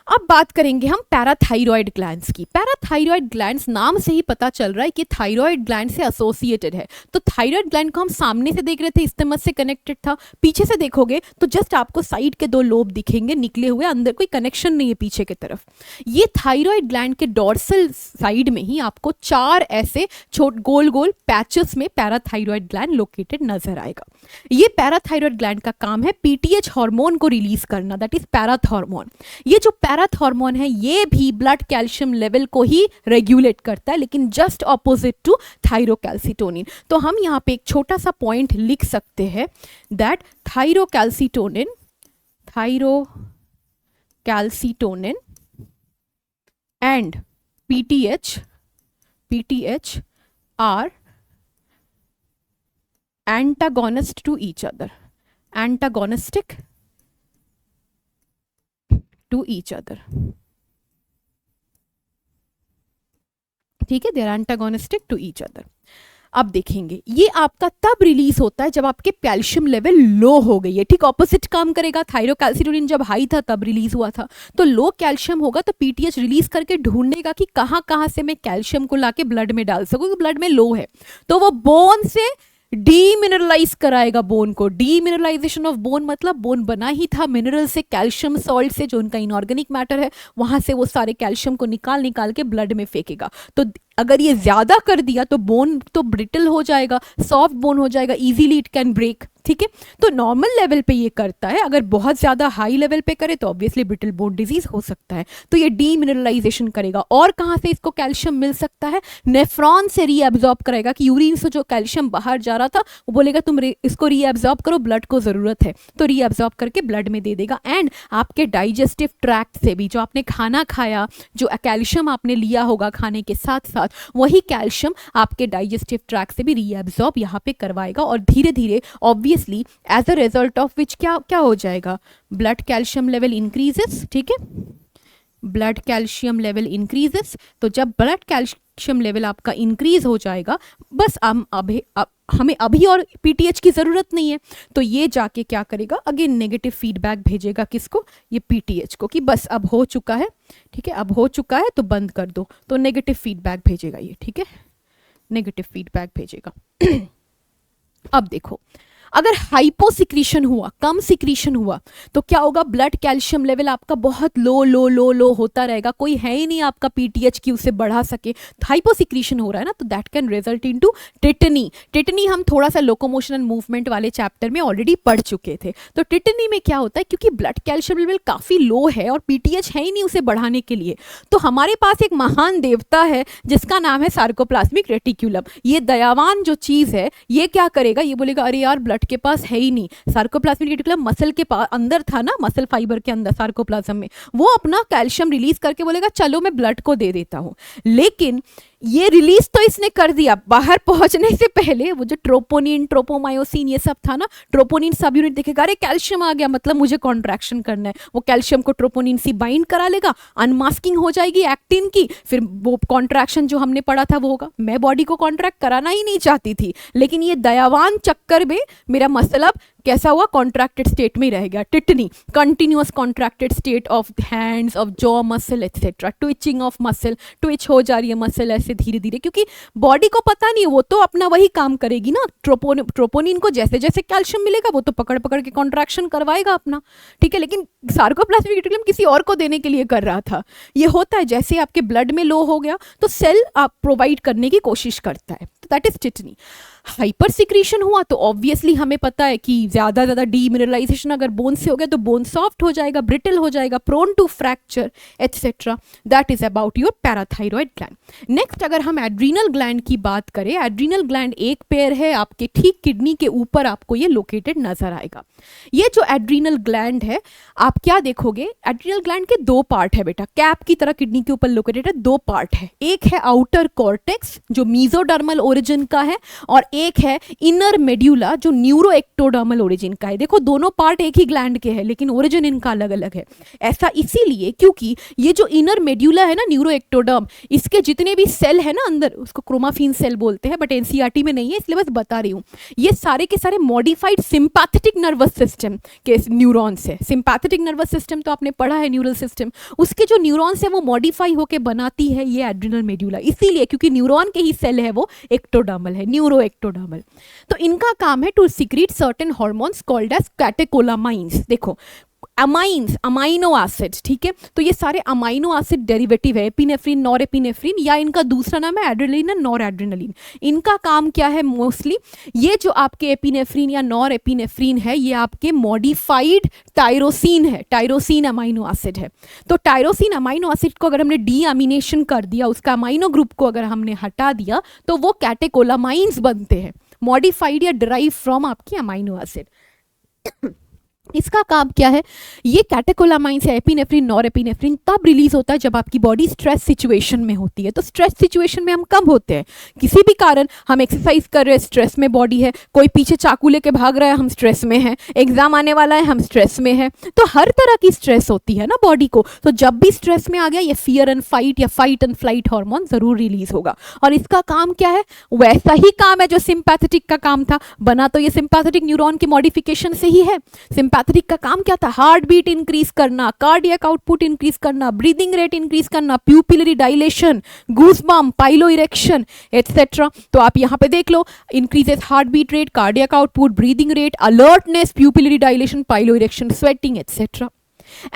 Speaker 1: अब बात करेंगे हम पैराथाइरॉयड ग्लैंड्स की। पैराथाइरॉयड ग्लैंड्स, नाम से ही पता चल रहा है कि थाइरॉयड ग्लैंड से एसोसिएटेड है। तो थाइरॉयड ग्लैंड को हम सामने से देख रहे थे, इस्तेमस से कनेक्टेड था, पीछे से देखोगे तो जस्ट आपको साइड के 2 लोब दिखेंगे निकले हुए, अंदर कोई कनेक्शन नहीं है पीछे की तरफ। ये थाइरॉयड ग्लैंड के डॉर्सल साइड में ही आपको 4 ऐसे गोल गोल पैचेस में पैराथाइरॉयड ग्लैंड लोकेटेड नजर आएगा। ये पैराथाइरॉयड ग्लैंड का काम है PTH हार्मोन को रिलीज करना, दैट इज पैराथॉर्मोन। ये जो पैराथॉर्मोन है ये भी ब्लड कैल्शियम लेवल को ही रेगुलेट करता है, लेकिन जस्ट ऑपोजिट टू थायरोकैल्सिटोनिन। तो हम यहाँ पे एक छोटा सा पॉइंट लिख सकते हैं that thyrocalcitonin and PTH are antagonist to each other, antagonistic to each other। ठीक है, they are antagonistic to each other। अब देखेंगे ये आपका तब रिलीज होता है जब आपके कैल्शियम लेवल लो हो गई है, ठीक ऑपोजिट काम करेगा। थायरोकैल्सिटोनिन जब हाई था तब रिलीज हुआ था, तो लो कैल्शियम होगा तो पीटीएच रिलीज करके ढूंढेगा कि कहाँ कहाँ से मैं कैल्शियम को लाके ब्लड में डाल सकूँ, ब्लड में लो है, तो वो बोन से डीमिनरलाइज कराएगा बोन को। डीमिनरलाइजेशन ऑफ बोन मतलब बोन बना ही था मिनरल से, कैल्शियम सॉल्ट से, जो उनका इनऑर्गेनिक मैटर है, वहां से वो सारे कैल्शियम को निकाल निकाल के ब्लड में फेंकेगा। तो अगर ये ज्यादा कर दिया तो बोन तो ब्रिटल हो जाएगा, सॉफ्ट बोन हो जाएगा, इजीली इट कैन ब्रेक, ठीक है। तो नॉर्मल लेवल पे ये करता है, अगर बहुत ज्यादा हाई लेवल पे करे तो ऑब्वियसली ब्रिटल बोन डिजीज हो सकता है। तो ये डीमिनरलाइजेशन करेगा। और कहाँ से इसको कैल्शियम मिल सकता है? नेफ्रॉन से रीएब्जॉर्ब कराएगा, कि यूरिन से जो कैल्शियम बाहर जा रहा था वो बोलेगा तुम इसको रीएब्जॉर्ब करो, ब्लड को जरूरत है, तो रीएब्जॉर्ब करके ब्लड में दे देगा। एंड आपके डाइजेस्टिव ट्रैक्ट से भी, जो आपने खाना खाया, जो कैल्शियम आपने लिया होगा खाने के साथ साथ, वही कैल्शियम आपके डाइजेस्टिव ट्रैक्ट से भी रीएब्जॉर्ब यहाँ पे करवाएगा। और धीरे धीरे obviously as a result of which क्या क्या हो जाएगा? ब्लड कैल्शियम लेवल इंक्रीजेस, ठीक है, ब्लड कैल्शियम लेवल इंक्रीजेस। तो जब ब्लड कैल्शियम लेवल आपका इंक्रीज हो जाएगा, बस हमें अभी और पीटीएच की जरूरत नहीं है, तो ये जाके क्या करेगा? अगेन नेगेटिव फीडबैक भेजेगा, किसको? ये पीटीएच को, कि बस अब हो चुका है, ठीक है, अब हो चुका है तो बंद कर दो। तो नेगेटिव फीडबैक भेजेगा ये, ठीक है, नेगेटिव फीडबैक भेजेगा। अब देखो, अगर हाइपोसिक्रीशन हुआ, कम सिक्रीशन हुआ, तो क्या होगा? ब्लड कैल्शियम लेवल आपका बहुत लो लो लो लो होता रहेगा, कोई है ही नहीं आपका पीटीएच की उसे बढ़ा सके। हाइपोसिक्रीशन हो रहा है ना, तो दैट कैन रिजल्ट इनटू टिटनी। टिटनी हम थोड़ा सा लोकोमोशन एंड मूवमेंट वाले चैप्टर में ऑलरेडी पढ़ चुके थे। तो टिटनी में क्या होता है, क्योंकि ब्लड कैल्शियम लेवल काफी लो है और पीटीएच है ही नहीं उसे बढ़ाने के लिए, तो हमारे पास एक महान देवता है जिसका नाम है सार्कोप्लाज्मिक रेटिक्यूलम। ये दयावान जो चीज है, ये क्या करेगा? ये बोलेगा अरे यार ब्लड के पास है ही नहीं, सार्कोप्लाज्मिक रेटिकुलम मसल के पास अंदर था ना, मसल फाइबर के अंदर सार्कोप्लाज्म में, वो अपना कैल्शियम रिलीज करके बोलेगा चलो मैं ब्लड को दे देता हूं। लेकिन ये रिलीज तो इसने कर दिया, बाहर पहुंचने से पहले वो जो ट्रोपोनिन, ट्रोपोमायोसिन ये सब था ना, ट्रोपोनिन सब यूनिट देखेगा, अरे कैल्शियम आ गया मतलब मुझे कॉन्ट्रैक्शन करना है, वो कैल्शियम को ट्रोपोनिन से बाइंड करा लेगा, अनमास्किंग हो जाएगी एक्टिन की, फिर वो कॉन्ट्रैक्शन जो हमने पढ़ा था वो होगा। मैं बॉडी को कॉन्ट्रैक्ट कराना ही नहीं चाहती थी, लेकिन ये दयावान चक्कर में मेरा मसल अब कैसा हुआ? कॉन्ट्रैक्टेड स्टेट में रहेगा। Tetany, continuous contracted state of hands, of jaw muscle etcetera, twitching of muscle, twitch हो जा रही है मसल ऐसे धीरे धीरे, क्योंकि बॉडी को पता नहीं, वो तो अपना वही काम करेगी ना। ट्रोपोनिन को जैसे जैसे कैल्शियम मिलेगा वो तो पकड़ पकड़ के कॉन्ट्रैक्शन करवाएगा अपना, ठीक है, लेकिन सार्कोप्लाज्मिक रेटिकुलम किसी और को देने के लिए कर रहा था। ये होता है जैसे आपके ब्लड में लो हो गया तो सेल आप प्रोवाइड करने की कोशिश करता है, तो दैट इज टिटनी। हाइपर सिक्रीशन हुआ तो ऑब्वियसली हमें पता है कि ज्यादा डीमिनरलाइजेशन अगर बोन से हो गया तो बोन सॉफ्ट हो जाएगा, ब्रिटल हो जाएगा, prone to fracture etcetera. That is about your parathyroid gland. Next अगर हम एड्रीनल ग्लैंड की बात करें, एड्रीनल ग्लैंड एक पेयर है आपके ठीक किडनी के ऊपर, आपको ये लोकेटेड नजर आएगा। ये जो एड्रीनल ग्लैंड है, आप क्या देखोगे? एड्रीनल ग्लैंड के दो पार्ट है बेटा, कैप की तरह किडनी के ऊपर लोकेटेड है, दो पार्ट है। एक है आउटर कॉर्टेक्स जो मीजोडर्मल ओरिजिन का है, और एक है इनर मेड्यूला जो न्यूरोएक्टोडर्मल ओरिजिन का है। देखो दोनों पार्ट एक ही ग्लैंड के हैं लेकिन ओरिजिन इनका अलग अलग है। ऐसा इसीलिए क्योंकि ये जो इनर मेड्यूला है ना, न्यूरोएक्टोडर्म, इसके जितने भी सेल है ना अंदर, उसको क्रोमाफिन सेल बोलते हैं, बट एनसीईआरटी में नहीं है इसलिए बस बता रही हूँ। ये सारे के सारे मॉडिफाइड सिंपैथेटिक नर्वस सिस्टम के न्यूरॉन्स है। सिंपैथेटिक नर्वस सिस्टम तो आपने पढ़ा है, न्यूरल सिस्टम, उसके जो न्यूरॉन्स है वो मॉडिफाई होकर बनाती है ये एड्रिनल मेड्यूला, इसीलिए क्योंकि न्यूरॉन के ही सेल है वो एक्टोडर्मल है, न्यूरोएक्टोडर्मल। तो इनका काम है to secrete certain hormones called as catecholamines. देखो अमाइंस, अमाइनो एसिड्स, ठीक है, तो ये सारे अमाइनो एसिड डेरिवेटिव है, एपिनेफ्रिन, नॉर एपिनेफ्रिन, या इनका दूसरा नाम है एड्रेनलिन एंड नॉर एड्रेनलिन। इनका काम क्या है? मोस्टली ये जो आपके एपिनेफ्रिन या नॉर एपिनेफ्रिन है ये आपके मॉडिफाइड टायरोसिन है, टायरोसिन अमाइनो एसिड है। तो टायरोसिन अमाइनो एसिड को अगर हमने डीअमीनेशन कर दिया, उसका अमाइनो ग्रुप को अगर हमने हटा दिया तो वो कैटेकोलामाइंस बनते हैं, मॉडिफाइड या डिराइव फ्रॉम आपकी अमाइनो एसिड। इसका काम क्या है, ये कैटेकोलामाइंस या एपिनेफ्रिन नॉरएपिनेफ्रिन तब रिलीज होता है जब आपकी बॉडी स्ट्रेस सिचुएशन में होती है। तो स्ट्रेस सिचुएशन में हम कब होते हैं, किसी भी कारण हम एक्सरसाइज कर रहे हैं, स्ट्रेस में बॉडी है, कोई पीछे चाकू लेके भाग रहा है, हम स्ट्रेस में हैं, एग्जाम आने वाला है, हम स्ट्रेस में हैं। तो हर तरह की स्ट्रेस होती है ना बॉडी को। तो जब भी स्ट्रेस में आ गया, ये फियर एंड फाइट या फाइट एंड फ्लाइट हार्मोन जरूर रिलीज होगा। और इसका काम क्या है, वैसा ही काम है जो सिंपैथेटिक का काम था। बना तो ये सिंपैथेटिक न्यूरॉन के मॉडिफिकेशन से ही है। सिंपैथेटिक का काम क्या था, हार्ट बीट इंक्रीज करना, कार्डियक आउटपुट इंक्रीज करना, ब्रीदिंग रेट इंक्रीज करना, pupillary dilation, goosebump, piloerection etcetera. तो आप यहाँ पे देख लो, increases heart beat rate, cardiac output, breathing rate, alertness, pupillary dilation, piloerection, sweating etcetera.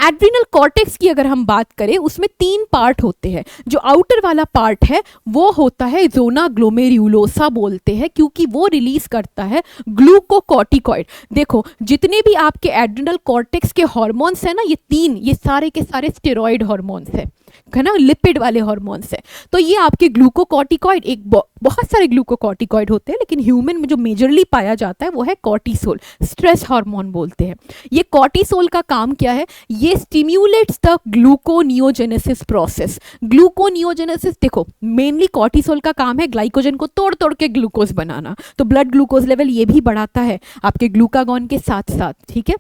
Speaker 1: Adrenal cortex की अगर हम बात करें, उसमें 3 पार्ट होते हैं। जो आउटर वाला पार्ट है वो होता है जोना ग्लोमेरुलोसा बोलते हैं, क्योंकि वो रिलीज करता है ग्लूकोकॉर्टिकॉइड। देखो जितने भी आपके एड्रिनल कॉर्टेक्स के हार्मोन्स हैं ना, ये सारे के सारे स्टेरॉइड हार्मोन्स है ना, लिपिड वाले हार्मोन्स है। तो ये आपके ग्लूकोकॉर्टिकॉइड, एक बहुत सारे ग्लूकोकॉर्टिकॉइड होते हैं, लेकिन ह्यूमन में जो मेजरली पाया जाता है वो है कॉर्टिसोल, स्ट्रेस हार्मोन बोलते हैं। ये कॉर्टिसोल का काम क्या है, ये स्टिम्युलेट्स द ग्लूकोनियोजेनेसिस प्रोसेस। ग्लूकोनियोजेनेसिस देखो, मेनली कॉर्टिसोल का काम है ग्लाइकोजन को तोड़ तोड़ के ग्लूकोज बनाना। तो ब्लड ग्लूकोज लेवल ये भी बढ़ाता है आपके ग्लूकागॉन के साथ साथ, ठीक है,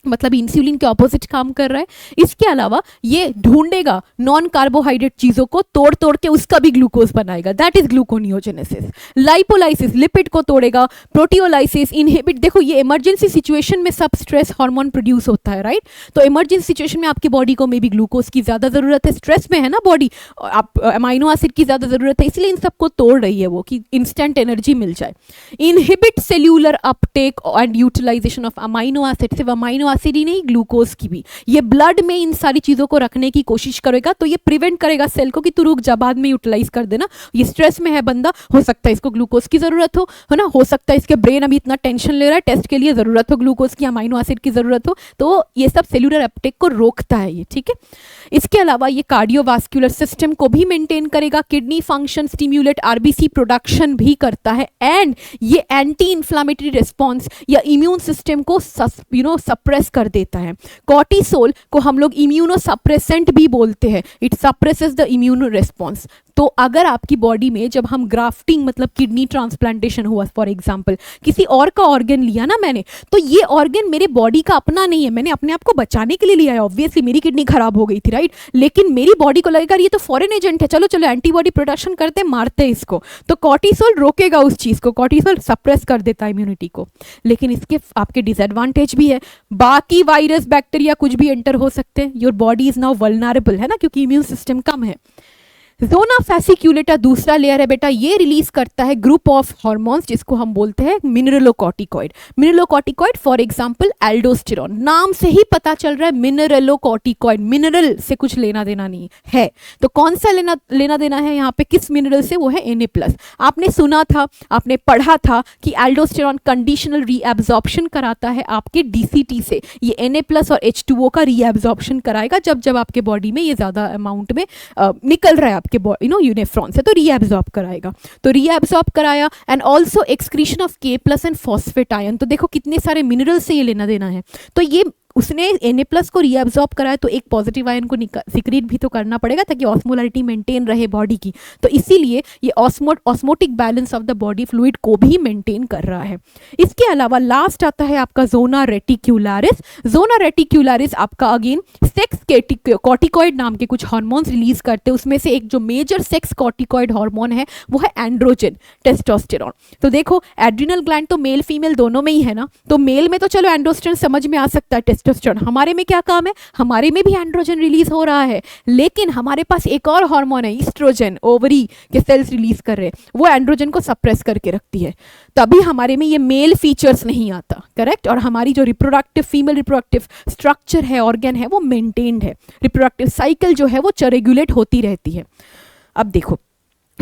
Speaker 1: मतलब इंसुलिन के ऑपोजिट काम कर रहा है। इसके अलावा ये ढूंढेगा नॉन कार्बोहाइड्रेट चीजों को, तोड़ तोड़ के उसका भी ग्लूकोज बनाएगा, that is gluconeogenesis. Lipolysis, lipid को तोड़ेगा, प्रोटियोलाइसिस, इनहिबिट। देखो ये इमरजेंसी सिचुएशन में सब स्ट्रेस हार्मोन प्रोड्यूस होता है, राइट। तो इमरजेंसी सिचुएशन में आपकी बॉडी को मे बी ग्लूकोज की ज्यादा जरूरत है, स्ट्रेस में है ना बॉडी, आप अमाइनो एसिड की ज्यादा जरूरत है, इसलिए इन सबको तोड़ रही है वो कि इंस्टेंट एनर्जी मिल जाए। Inhibit cellular uptake and utilisation of amino acid, सिर्फ अमाइनो एसिड ही नहीं, ग्लूकोज की भी। ये ब्लड में इन सारी चीजों को रखने की कोशिश करेगा, तो ये प्रिवेंट करेगा सेल को कि तू रुक जा, बाद में यूटिलाइज कर देना, ये स्ट्रेस में है बंदा, हो सकता है इसको ग्लूकोज की जरूरत हो, है ना, हो सकता है इसके ब्रेन अभी इतना टेंशन ले रहा है, टेस्ट के लिए जरूरत हो ग्लूकोज की, अमाइनो एसिड की जरूरत हो। तो ये सब सेल्यूलर अपटेक को रोकता है ये, ठीक है। इसके अलावा ये कार्डियोवास्कुलर सिस्टम को भी मेंटेन करेगा, kidney function stimulate, RBC production भी करता है, एंड ये एंटी इंफ्लामेटरी रिस्पॉन्स या इम्यून सिस्टम को सप्रेस कर देता है। कॉर्टिसोल को हम लोग इम्यूनो सप्रेसेंट भी बोलते हैं, it suppresses the immuno response. तो अगर आपकी बॉडी में जब हम ग्राफ्टिंग मतलब किडनी ट्रांसप्लांटेशन हुआ फॉर एग्जांपल, किसी और का ऑर्गन लिया ना मैंने, तो ये ऑर्गन मेरे बॉडी का अपना नहीं है, मैंने अपने आप को बचाने के लिए लिया है। ऑब्वियसली मेरी किडनी खराब हो गई थी, राइट, लेकिन मेरी बॉडी को लगेगा ये तो फॉरेन एजेंट है, चलो चलो एंटीबॉडी प्रोडक्शन करते मारते इसको। तो कॉर्टिसोल रोकेगा उस चीज को, कॉर्टिसोल सप्रेस कर देता है इम्यूनिटी को। लेकिन इसके आपके डिसएडवांटेज भी है, बाकी वायरस बैक्टीरिया कुछ भी एंटर हो सकते हैं, your body is now vulnerable, है ना, क्योंकि इम्यून सिस्टम कम है। जोना फैसिक्यूलेटा दूसरा लेयर है बेटा, ये रिलीज करता है ग्रुप ऑफ हार्मोन्स जिसको हम बोलते हैं mineralocorticoid. Mineralocorticoid for example aldosterone, नाम से ही पता चल रहा है मिनरलोकॉर्टिकॉइड, मिनरल से कुछ लेना देना नहीं है। तो कौन सा लेना देना है यहाँ पे, किस मिनरल से, वो है Na+। आपने सुना था, आपने पढ़ा था कि एल्डोस्टेरोन कंडीशनल रीएब्जॉर्प्शन कराता है आपके DCT से, ये Na+ और H2O का रीएब्जॉर्प्शन कराएगा जब जब आपके बॉडी में ये ज्यादा अमाउंट में निकल रहा है यूनिफ्रॉन से, तो रीएब्जॉर्ब कराएगा। तो रीएब्जॉर्ब कराया, and also excretion of K+ and phosphate ion. तो देखो कितने सारे मिनरल से ये लेना देना है। तो ये उसने Na+ को रीएब्जॉर्ब कराया, तो एक पॉजिटिव आयन को सिक्रीट भी तो करना पड़ेगा ताकि ऑस्मोलैरिटी मेंटेन रहे बॉडी की। तो इसीलिए ये osmotic balance of the body fluid को भी मेंटेन कर रहा है। इसके अलावा लास्ट आता है आपका जोना रेटिक्युलारिस। जोना रेटिक्युलारिस आपका अगेन सेक्स कॉर्टिकॉइड नाम के कुछ हार्मोन्स रिलीज करते हैं, उसमें से एक जो मेजर सेक्स कॉर्टिकॉइड हार्मोन है वो है एंड्रोजन, टेस्टोस्टेरोन। तो देखो एड्रिनल ग्लैंड तो मेल फीमेल दोनों में ही है ना, तो मेल में तो चलो एंड्रोस्टेरोन समझ में आ सकता है, टेस्टोस्टेरोन। हमारे में क्या काम है, हमारे में भी एंड्रोजन रिलीज हो रहा है, लेकिन हमारे पास एक और हार्मोन है ईस्ट्रोजन, ओवरी के सेल्स रिलीज कर रहे हैं, वो एंड्रोजन को सप्रेस करके रखती है, तभी हमारे में ये मेल फीचर्स नहीं आता, करेक्ट। और हमारी जो रिप्रोडक्टिव फीमेल रिप्रोडक्टिव स्ट्रक्चर है, ऑर्गन है, वो मेंटेन्ड है, रिप्रोडक्टिव साइकिल जो है वो रेगुलेट होती रहती है। अब देखो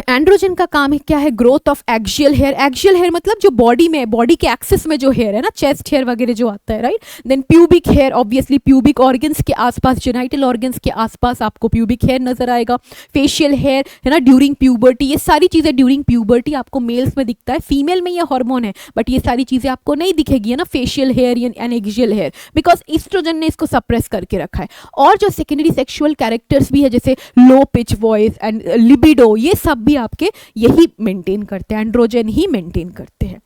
Speaker 1: एंड्रोजन का काम है क्या है, growth of axial hair. Axial hair मतलब जो बॉडी में, बॉडी के एक्सिस में जो हेयर है ना, चेस्ट हेयर वगैरह जो आता है, right. Then pubic hair, obviously pubic organs के आसपास, जेनाइटल ऑर्गन्स के आसपास आपको प्यूबिक हेयर नजर आएगा। फेशियल हेयर है ना ड्यूरिंग प्यूबर्टी, ये सारी चीजें ड्यूरिंग प्यूबर्टी आपको मेल्स में दिखता है, फीमेल में ये हार्मोन है, बट ये सारी चीजें आपको नहीं दिखेगी है ना, facial hair and axial hair, because oestrogen ने इसको सप्रेस करके रखा है। और जो सेकेंडरी सेक्सुअल कैरेक्टर्स भी है, जैसे low pitch voice and libido, ये सब भी आपके यही मेंटेन करते हैं, एंड्रोजन ही मेंटेन करते हैं।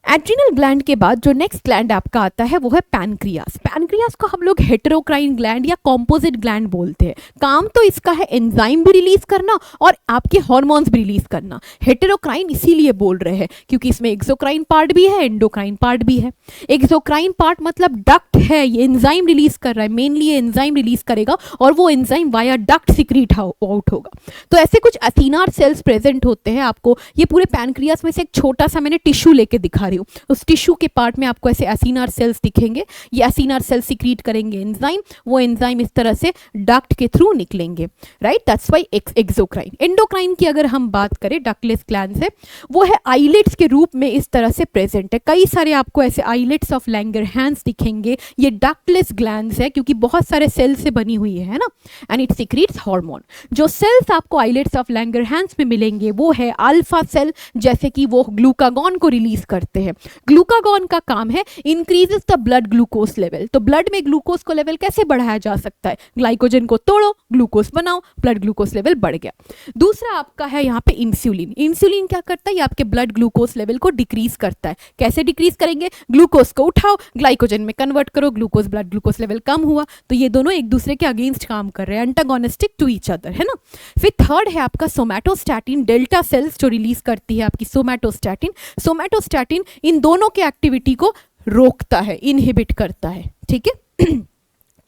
Speaker 1: एड्रिनल ग्लैंड के बाद जो नेक्स्ट ग्लैंड आपका आता है वो है पैनक्रियास। पैनक्रियास को हम लोग हेटेरोक्राइन ग्लैंड या कॉम्पोजिट ग्लैंड बोलते हैं। काम तो इसका है एंजाइम भी रिलीज करना और आपके हार्मोन्स भी रिलीज करना। हेटेरोक्राइन इसीलिए बोल रहे हैं क्योंकि इसमें एक्सोक्राइन पार्ट भी है, एंडोक्राइन पार्ट भी है। एक्सोक्राइन पार्ट मतलब डक्ट है, ये एंजाइम रिलीज कर रहा है, मेनली ये एंजाइम रिलीज करेगा और वो enzyme via duct secrete out होगा। तो ऐसे कुछ एसिनार सेल्स प्रेजेंट होते हैं आपको। ये पूरे पैनक्रियास में से एक छोटा सा मैंने टिश्यू लेके दिखा रही हूँ, उस टिश्यू के पार्ट में आपको ऐसे एसिनार सेल्स दिखेंगे। ये एसिनार सेल्स सिक्रीट करेंगे एंजाइम, वो एंजाइम इस तरह से डक्ट के थ्रू निकलेंगे, right. That's why exocrine. Endocrine की अगर हम बात करें, डक्टलेस ग्लैंड्स है, वो है आईलिड्स के रूप में इस तरह से प्रेजेंट है। कई सारे आपको ऐसे आईलिड्स ऑफ लैंगरहैंस दिखेंगे। ये डक्टलेस ग्लैंड्स है क्योंकि बहुत सारे सेल्स से बनी हुई है ना, एंड इट सिक्रीट्स हार्मोन। जो सेल्स आपको आईलिड्स ऑफ लैंगरहैंस में मिलेंगे वो है अल्फा सेल, जैसे कि वो ग्लूकागॉन को रिलीज करते हैं। ग्लूकागॉन का काम है increases the blood glucose level. तो ब्लड में ग्लूकोज को लेवल कैसे बढ़ाया जा सकता है, ग्लाइकोजन को तोड़ो, ग्लूकोज बनाओ, ब्लड ग्लूकोज लेवल बढ़ गया। दूसरा आपका है यहाँ पे इंसुलिन। इंसुलिन क्या करता है, ये आपके ब्लड ग्लूकोज लेवल को डिक्रीज करता है। कैसे डिक्रीज करेंगे, ग्लूकोज को उठाओ, ग्लाइकोजन में कन्वर्ट करो, ग्लूकोज ब्लड ग्लूकोज लेवल कम हुआ। तो ये दोनों एक दूसरे के अगेंस्ट काम कर रहे हैं, एंटागोनिस्टिक टू ईच अदर, है ना। फिर थर्ड है आपका सोमैटोस्टैटिन। डेल्टा सेल्स जो रिलीज करती है आपकी सोमैटोस्टैटिन। सोमैटोस्टैटिन इन दोनों के एक्टिविटी को रोकता है, इनहिबिट करता है, ठीक है।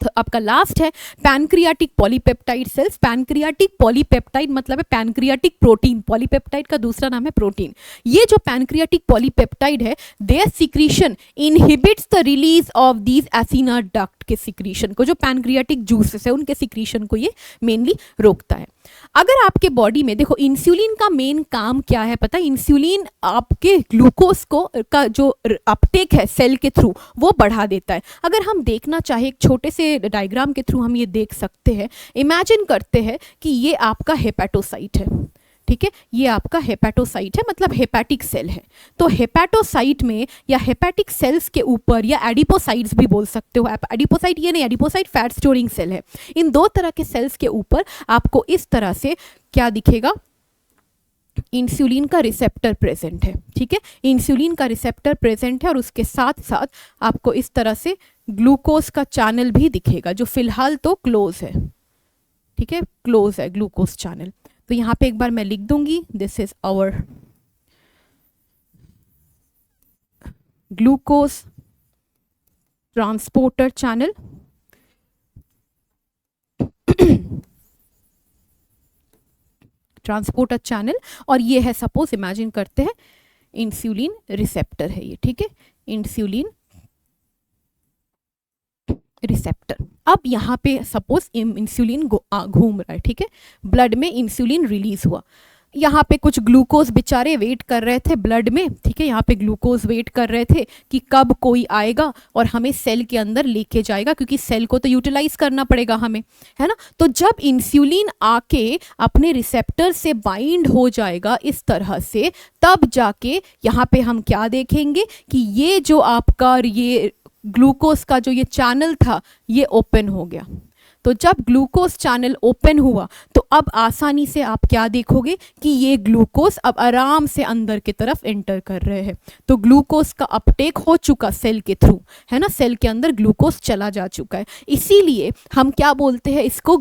Speaker 1: तो आपका लास्ट है pancreatic polypeptide cells. Pancreatic polypeptide मतलब है पैनक्रियाटिक प्रोटीन। पॉलीपेप्टाइड का दूसरा नाम है प्रोटीन। ये जो पैनक्रियाटिक पॉलीपेप्टाइड है, their secretion inhibits the release of these acinar duct के सिक्रीशन को, जो पैनक्रियाटिक जूसेस है उनके सिक्रीशन को ये मेनली रोकता है। अगर आपके बॉडी में देखो, इंसुलिन का मेन काम क्या है पता है, इंसुलिन आपके ग्लूकोज को का जो अपटेक है सेल के थ्रू वो बढ़ा देता है। अगर हम देखना चाहे एक छोटे से डायग्राम के थ्रू हम ये देख सकते हैं। इमेजिन करते हैं कि ये आपका हेपेटोसाइट है, ठीक है, ये आपका हेपेटोसाइट है, मतलब हेपेटिक सेल है। तो हेपेटोसाइट में या हेपेटिक सेल्स के ऊपर, या एडिपोसाइट्स भी बोल सकते हो, एडिपोसाइट ये नहीं, एडिपोसाइट फैट स्टोरिंग सेल है। इन दो तरह के सेल्स के ऊपर आपको इस तरह से क्या दिखेगा, इंसुलिन का रिसेप्टर प्रेजेंट है, ठीक है। इंसुलिन का रिसेप्टर प्रेजेंट है और उसके साथ साथ आपको इस तरह से ग्लूकोज का चैनल भी दिखेगा, जो फिलहाल तो क्लोज है, ठीक है, क्लोज है ग्लूकोज चैनल। तो यहां पे एक बार मैं लिख दूंगी, this is our glucose transporter channel. Transporter channel, और ये है, सपोज इमेजिन करते हैं इंसुलिन रिसेप्टर है ये, ठीक है, इंसुलिन रिसेप्टर। अब यहाँ पे सपोज इंसुलिन घूम रहा है, ठीक है, ब्लड में इंसुलिन रिलीज हुआ। यहाँ पे कुछ ग्लूकोज बेचारे वेट कर रहे थे ब्लड में, ठीक है, यहाँ पे ग्लूकोज वेट कर रहे थे कि कब कोई आएगा और हमें सेल के अंदर लेके जाएगा, क्योंकि सेल को तो यूटिलाइज करना पड़ेगा हमें, है ना। तो जब इंसुलिन आके अपने रिसेप्टर से बाइंड हो जाएगा इस तरह से, तब जाके यहाँ पे हम क्या देखेंगे कि ये जो आपका ये ग्लूकोज का जो ये चैनल था ये ओपन हो गया। तो जब ग्लूकोज चैनल ओपन हुआ तो अब आसानी से आप क्या देखोगे कि ये ग्लूकोज अब आराम से अंदर की तरफ एंटर कर रहे हैं। तो ग्लूकोज का अपटेक हो चुका सेल के थ्रू, है ना, सेल के अंदर ग्लूकोज चला जा चुका है। इसीलिए हम क्या बोलते हैं इसको,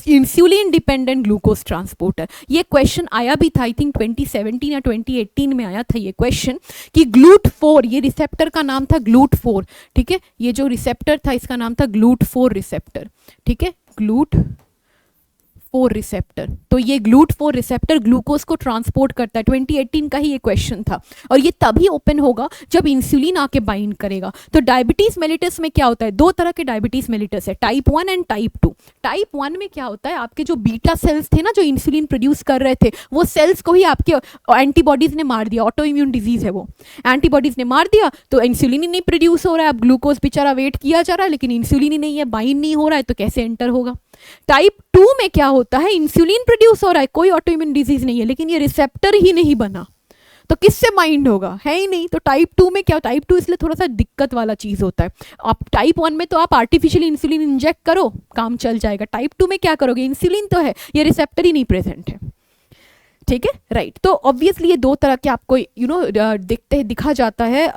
Speaker 1: इंसुलिन डिपेंडेंट ग्लूकोज ट्रांसपोर्टर। ये क्वेश्चन आया भी था, आई थिंक 2017 या 2018 में आया था ये क्वेश्चन, कि GLUT4, ये रिसेप्टर का नाम था GLUT4, ठीक है, ये जो रिसेप्टर था इसका नाम था GLUT4 रिसेप्टर, ठीक है, GLUT4 GLUT4 रिसेप्टर। तो ये GLUT4 रिसेप्टर ग्लूकोज को ट्रांसपोर्ट करता है। 2018 का ही ये क्वेश्चन था, और ये तभी ओपन होगा जब इंसुलिन आके बाइंड करेगा। तो डायबिटीज मेलिटस में क्या होता है, दो तरह के डायबिटीज मेलिटस है, टाइप 1 एंड टाइप 2। टाइप 1 में क्या होता है, आपके जो बीटा सेल्स थे ना जो इंसुलिन प्रोड्यूस कर रहे थे, वो सेल्स को ही आपके एंटीबॉडीज ने मार दिया। ऑटो इम्यून डिजीज है वो, एंटीबॉडीज ने मार दिया, तो इंसुलिन ही नहीं प्रोड्यूस हो रहा है। अब ग्लूकोज बेचारा वेट किया जा रहा है, लेकिन इंसुलिन ही नहीं है, बाइंड नहीं हो रहा है, तो कैसे एंटर होगा। टाइप 2 में क्या होता है, इंसुलिन प्रोड्यूस हो रहा है, कोई ऑटो इम्यून डिजीज नहीं है, लेकिन ये रिसेप्टर ही नहीं बना, तो किससे बाइंड होगा, है ही नहीं। तो टाइप 2 में क्या, टाइप 2 इसलिए थोड़ा सा दिक्कत वाला चीज होता है। आप टाइप 1 में तो आप आर्टिफिशियल इंसुलिन इंजेक्ट करो, काम चल जाएगा। टाइप 2 में क्या करोगे, इंसुलिन तो है, ये रिसेप्टर ही नहीं प्रेजेंट है। ठीक है, राइट। तो ऑब्वियसली ये दो तरह के आपको दिखा जाता है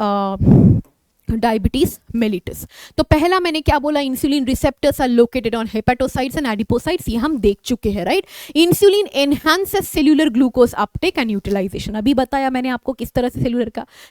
Speaker 1: डायबिटीज मेलिटस। तो पहला मैंने क्या बोला, insulin receptors are located on hepatocytes and adipocytes, ये हम देख चुके हैं, right. Insulin enhances cellular glucose uptake and utilisation, अभी बताया मैंने आपको किस तरह से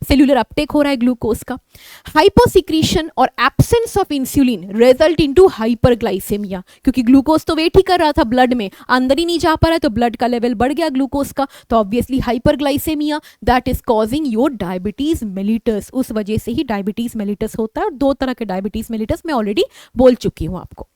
Speaker 1: सेल्यूलर अपटेक हो रहा है ग्लूकोज का। हाइपोसिक्रीशन और absence of insulin result into hyperglycaemia, क्योंकि ग्लूकोज तो वेट ही कर रहा था ब्लड में, अंदर ही नहीं जा पा रहा है, तो ब्लड का लेवल बढ़ गया ग्लूकोज का, तो obviously hyperglycaemia that is causing your diabetes mellitus. उस वजह से ही डायबिटीज मेलिटस होता है, और दो तरह के डायबिटीज मेलिटस मैं ऑलरेडी बोल चुकी हूं आपको।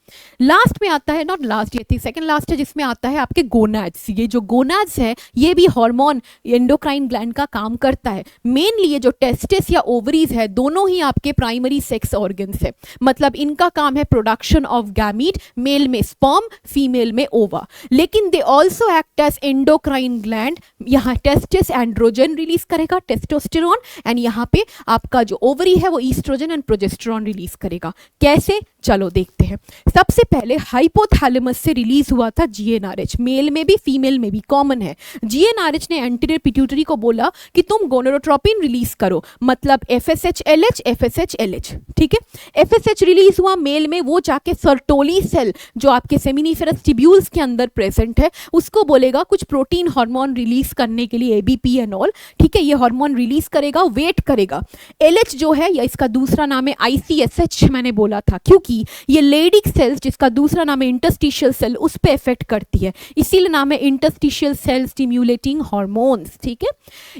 Speaker 1: लास्ट में आता है, नॉट लास्ट, ये थी सेकंड लास्ट है, जिसमें आता है आपके गोनाड्स। ये जो गोनाड्स है ये भी हार्मोन एंडोक्राइन ग्लैंड का काम करता है। मेनली ये जो टेस्टिस या ओवरीज है, दोनों ही आपके प्राइमरी सेक्स ऑर्गन्स है, मतलब इनका काम है प्रोडक्शन ऑफ गैमीट, मेल में स्पर्म, फीमेल में ओवा। लेकिन they also act as endocrine gland, यहाँ टेस्टिस एंड्रोजन रिलीज करेगा, टेस्टोस्टेरोन, एंड यहाँ पे आपका जो ओवरी है वो ईस्ट्रोजन एंड प्रोजेस्टेरोन रिलीज करेगा। कैसे, चलो देखते हैं। सबसे पहले हाइपोथैलेमस से रिलीज हुआ था जीएनआरएच, मेल में भी फीमेल में भी कॉमन है। जीएनआरएच ने एंटीरियर पिट्यूटरी को बोला कि तुम गोनेडोट्रोपिन रिलीज करो, मतलब एफएसएच-एलएच, एफएसएच-एलएच, ठीक है। एफएसएच रिलीज हुआ मेल में, वो जाके सर्टोली सेल जो आपके सेमिनिफेरस ट्यूब्यूल्स के अंदर प्रेजेंट है, उसको बोलेगा कुछ प्रोटीन हार्मोन रिलीज करने के लिए, एबीपी एंड ऑल, ठीक है। ये हार्मोन रिलीज करेगा, वेट करेगा। एलएच जो है, या इसका दूसरा नाम है आईसीएसएच, मैंने बोला था, क्योंकि ये लेडिक सेल्स जिसका दूसरा नाम है इंटरस्टिशियल सेल, उस पे इफेक्ट करती है, इसीलिए नाम है इंटरस्टिशियल सेल स्टिम्युलेटिंग हार्मोन्स, ठीक है।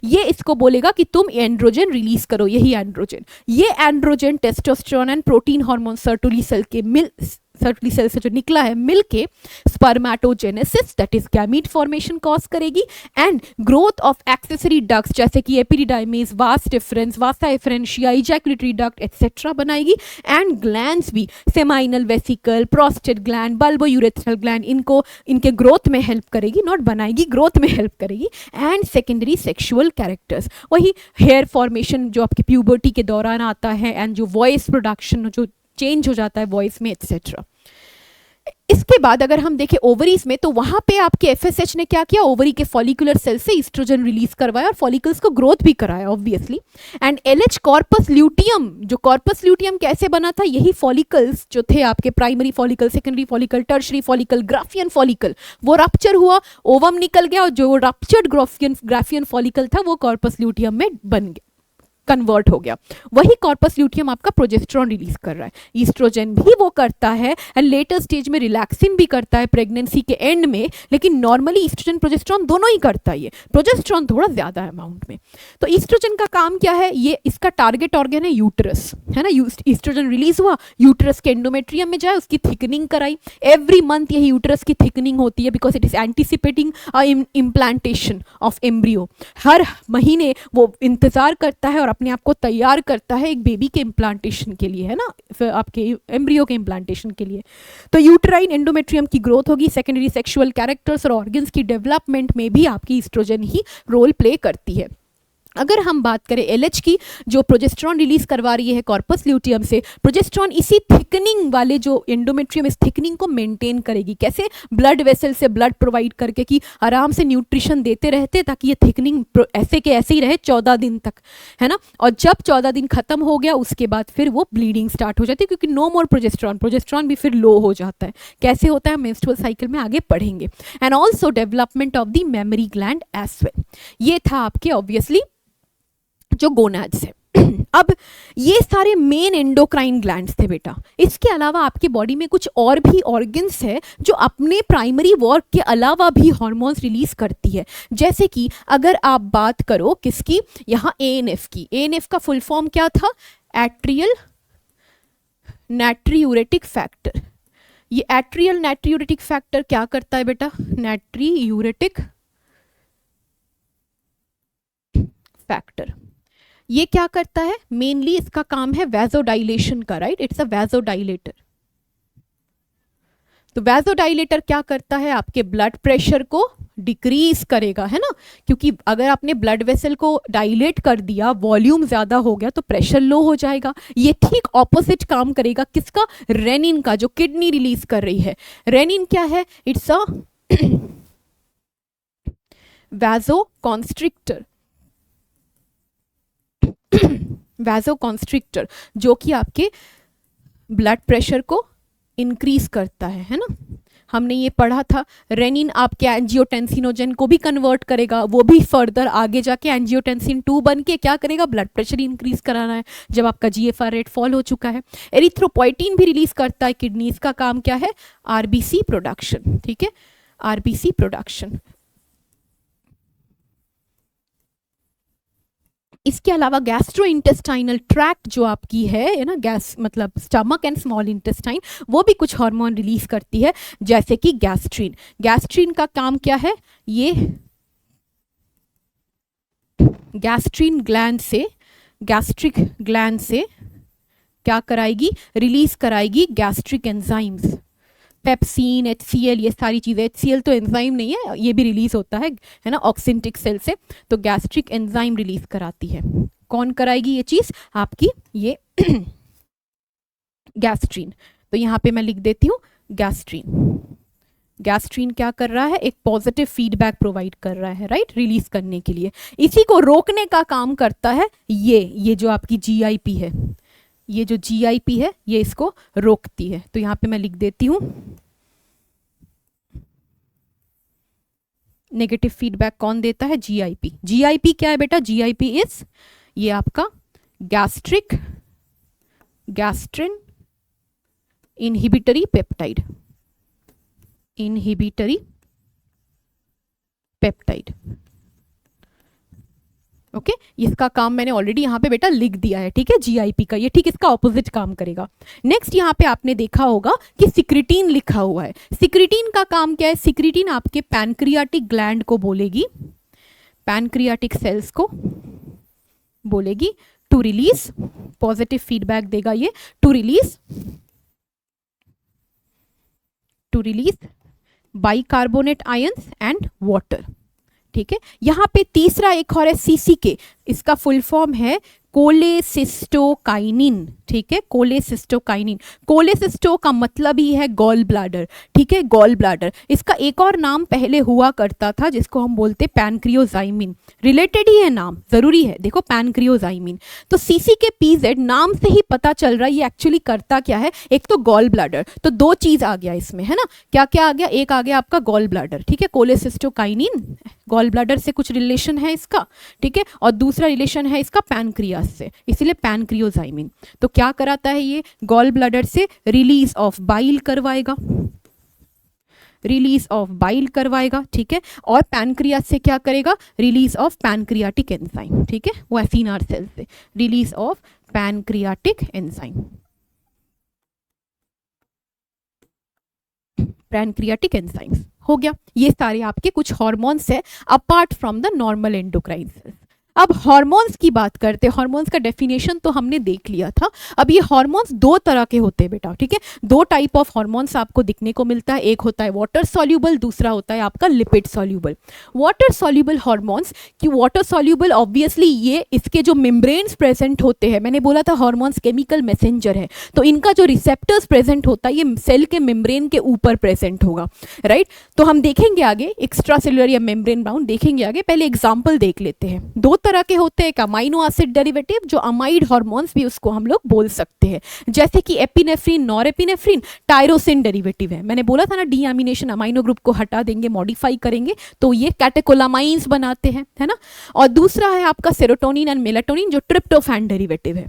Speaker 1: ये इसको बोलेगा कि तुम एंड्रोजन रिलीज करो, यही एंड्रोजन। ये androgen testosterone and protein hormone Sertoli cell से जो निकला है मिलके spermatogenesis that is gamete formation cause करेगी, and growth of accessory ducts जैसे कि epididymis, vas deferens, vasa efferentia, ejaculatory duct etcetera बनाएगी, एंड ग्लैंड्स भी, seminal vesicle, prostate gland, bulbourethral gland, इनको इनके ग्रोथ में हेल्प करेगी, नॉट बनाएगी, ग्रोथ में हेल्प करेगी। एंड सेकेंडरी सेक्सुअल कैरेक्टर्स, वही हेयर फॉर्मेशन जो आपकी प्यूबर्टी के दौरान आता है, एंड जो वॉइस प्रोडक्शन जो चेंज हो जाता है वॉइस में एटसेट्रा। इसके बाद अगर हम देखें ओवरीज में, तो वहां पे आपके एफएसएच ने क्या किया, ओवरी के फॉलिकुलर सेल से ईस्ट्रोजन रिलीज करवाया और फॉलिकल्स को ग्रोथ भी कराया obviously. And LH corpus luteum, जो कॉर्पस ल्यूटियम कैसे बना था, यही फॉलिकल्स जो थे आपके primary follicle, secondary follicle, tertiary follicle, Graafian follicle, वो रप्चर हुआ, ओवम निकल गया, और जो रप्चर्ड ग्राफियन फॉलिकल था वो कॉर्पस ल्यूटियम में बन गया, कन्वर्ट हो गया। वही कॉर्पस ल्यूटियम आपका प्रोजेस्टेरॉन रिलीज कर रहा है, ईस्ट्रोजन भी वो करता है, एंड लेटर स्टेज में रिलैक्सिन भी करता है प्रेगनेंसी के एंड में, लेकिन नॉर्मली ईस्ट्रोजन प्रोजेस्टेरॉन दोनों ही करता है, प्रोजेस्टेरॉन थोड़ा ज्यादा अमाउंट में। तो ईस्ट्रोजन का काम क्या है, ये इसका टारगेट ऑर्गन है यूटरस, है ना। ईस्ट्रोजन रिलीज हुआ, यूटरस के एंडोमेट्रियम में जाए, उसकी थिकनिंग कराई। एवरी मंथ यही यूटरस की थिकनिंग होती है, because it is anticipating implantation of embryo. हर महीने वो इंतजार करता है और अपने आप को तैयार करता है एक बेबी के इम्प्लांटेशन के लिए, है ना, फिर आपके एम्ब्रियो के इम्प्लांटेशन के लिए। तो यूटराइन एंडोमेट्रियम की ग्रोथ होगी, सेकेंडरी सेक्सुअल कैरेक्टर्स और ऑर्गन्स की डेवलपमेंट में भी आपकी ईस्ट्रोजन ही रोल प्ले करती है। अगर हम बात करें एलएच की, जो प्रोजेस्टेरॉन रिलीज करवा रही है कॉर्पस ल्यूटियम से, प्रोजेस्टेरॉन इसी थिकनिंग वाले जो एंडोमेट्रियम, इस थिकनिंग को मेंटेन करेगी। कैसे, ब्लड वेसल से ब्लड प्रोवाइड करके कि आराम से न्यूट्रिशन देते रहते, ताकि ये थिकनिंग ऐसे के ऐसे ही रहे 14 दिन तक, है ना। और जब 14 दिन खत्म हो गया, उसके बाद फिर वो ब्लीडिंग स्टार्ट हो जाती है, क्योंकि नो मोर प्रोजेस्टेरॉन भी फिर लो हो जाता है। कैसे होता है, मेंस्ट्रुअल साइकिल में आगे पढ़ेंगे। And also development of the memory gland as well. ये था आपके ऑब्वियसली जो गोनाड्स है। अब ये सारे मेन एंडोक्राइन ग्लैंड्स थे बेटा। इसके अलावा आपके बॉडी में कुछ और भी ऑर्गन्स है जो अपने प्राइमरी वर्क के अलावा भी हार्मोन्स रिलीज करती है। जैसे कि अगर आप बात करो किसकी, यहाँ एएनएफ की। एएनएफ का फुल फॉर्म क्या था? Atrial natriuretic factor. ये एट्रियल नाट्रियूरेटिक फैक्टर क्या करता है बेटा? नाट्रियूरेटिक फैक्टर ये क्या करता है? मेनली इसका काम है वैसोडाइलेशन का, राइट? It's a vasodilator. तो वैसोडाइलेटर क्या करता है? आपके ब्लड प्रेशर को डिक्रीज करेगा, है ना? क्योंकि अगर आपने ब्लड वेसल को डाइलेट कर दिया, वॉल्यूम ज्यादा हो गया तो प्रेशर लो हो जाएगा। ये ठीक ऑपोजिट काम करेगा किसका? रेनिन का, जो किडनी रिलीज कर रही है। रेनिन क्या है? It's a vasoconstrictor. वैसोकॉन्स्ट्रिक्टर जो कि आपके ब्लड प्रेशर को इंक्रीज करता है ना? हमने ये पढ़ा था। रेनिन आपके एंजियोटेंसिनोजन को भी कन्वर्ट करेगा, वो भी फर्दर आगे जाके एंजियोटेंसिन 2 बन के क्या करेगा? ब्लड प्रेशर इंक्रीज कराना है जब आपका जीएफआर रेट फॉल हो चुका है। एरिथ्रोपोइटिन भी रिलीज करता है किडनीज का काम क्या है? आरबीसी प्रोडक्शन, ठीक है? RBC production. इसके अलावा गैस्ट्रोइंटेस्टाइनल ट्रैक्ट जो आपकी है ना, गैस मतलब स्टमक एंड स्मॉल इंटेस्टाइन, वो भी कुछ हार्मोन रिलीज करती है जैसे कि गैस्ट्रिन। गैस्ट्रिन का काम क्या है? ये गैस्ट्रिन ग्लैंड से, गैस्ट्रिक ग्लैंड से क्या कराएगी? रिलीज कराएगी गैस्ट्रिक एंजाइम्स, पेप्सिन, HCl, ये सारी चीज़ें। HCl तो एंजाइम नहीं है, ये भी रिलीज होता है ना, ऑक्सिंटिक सेल से। तो गैस्ट्रिक एंजाइम रिलीज कराती है। कौन कराएगी ये चीज़? आपकी ये गैस्ट्रीन। तो यहाँ पे मैं लिख देती हूँ गैस्ट्रीन। गैस्ट्रीन क्या कर रहा है? एक पॉजिटिव फीडबैक प्रोवाइड कर रहा है, राइट? रिलीज करने के लिए। इसी को रोकने का काम करता है ये जो आपकी GIP है। ये जो GIP है ये इसको रोकती है। तो यहाँ पे मैं लिख देती हूँ नेगेटिव फीडबैक कौन देता है? GIP। GIP क्या है बेटा? GIP इज ये आपका gastrin inhibitory peptide. Inhibitory peptide, okay इसका काम मैंने ऑलरेडी यहाँ पे बेटा लिख दिया है, ठीक है? GIP का ये ठीक इसका ऑपोजिट काम करेगा। नेक्स्ट यहाँ पे आपने देखा होगा कि सिक्रिटीन लिखा हुआ है। सिक्रिटीन का काम क्या है? सिक्रिटीन आपके पैनक्रियाटिक ग्लैंड को बोलेगी, पैनक्रियाटिक सेल्स को बोलेगी टू रिलीज, पॉजिटिव फीडबैक देगा ये, to release bicarbonate ions and water, ठीक है? यहाँ पे तीसरा एक और है CCK। इसका फुल फॉर्म है कोलेसिस्टोकाइनिन, ठीक है? कोलेसिस्टोकाइनिन। कोलेसिस्टो का मतलब ही है गॉल ब्लैडर, ठीक है? Gall bladder. इसका एक और नाम पहले हुआ करता था जिसको हम बोलते पैनक्रियोजाइमिन। रिलेटेड ही है नाम, जरूरी है देखो, पैनक्रियोजाइमिन। तो CCK-PZ नाम से ही पता चल रहा है ये एक्चुअली करता क्या है। एक तो गॉल ब्लैडर, तो दो चीज आ गया इसमें, है ना? क्या क्या आ गया? एक आ गया आपका गॉल ब्लैडर, ठीक है? कोलेसिस्टोकाइनिन गॉल ब्लैडर से कुछ रिलेशन है इसका, ठीक है? और दूसरा रिलेशन है इसका पैनक्रियास से, इसलिए पैनक्रियोजाइमिन। तो क्या कराता है ये? गॉल ब्लैडर से रिलीज ऑफ बाइल करवाएगा, रिलीज ऑफ बाइल करवाएगा, ठीक है? और पैनक्रियास से क्या करेगा? रिलीज ऑफ पैनक्रियाटिक एंजाइम, ठीक है? वो एसिनार सेल से release of pancreatic enzyme, pancreatic enzymes हो गया। ये सारे आपके कुछ हार्मोन्स है apart from the normal endocrine cells. अब हार्मोन्स की बात करते हैं। हार्मोन्स का डेफिनेशन तो हमने देख लिया था। अब ये हार्मोन्स दो तरह के होते हैं बेटा, ठीक है? दो टाइप ऑफ हार्मोन्स आपको दिखने को मिलता है। एक होता है वाटर सॉल्यूबल, दूसरा होता है आपका lipid soluble. Water soluble hormones की वाटर सॉल्यूबल ऑब्वियसली ये इसके जो मेम्ब्रेन्स प्रेजेंट होते हैं, मैंने बोला था हार्मोन्स केमिकल मैसेंजर है, तो इनका जो रिसेप्टर्स प्रेजेंट होता है ये सेल के मेम्ब्रेन के ऊपर प्रेजेंट होगा, राइट? तो हम देखेंगे आगे एक्स्ट्रा सेलुलर या मेम्ब्रेन बाउंड देखेंगे आगे। पहले एग्जाम्पल देख लेते हैं। दो तरह के होते हैं, एक अमाइनो एसिड डेरिवेटिव जो अमाइड हार्मोन्स भी उसको हम लोग बोल सकते हैं, जैसे कि एपिनेफ्रिन, नॉरएपिनेफ्रिन, टायरोसिन डेरिवेटिव है। मैंने बोला था ना डीएमिनेशन अमाइनो ग्रुप को हटा देंगे, मॉडिफाई करेंगे तो ये कैटेकोलामाइंस बनाते हैं, है ना। और दूसरा है आपका सेरोटोनिन एंड मेलाटोनिन जो ट्रिप्टोफैन डेरिवेटिव है।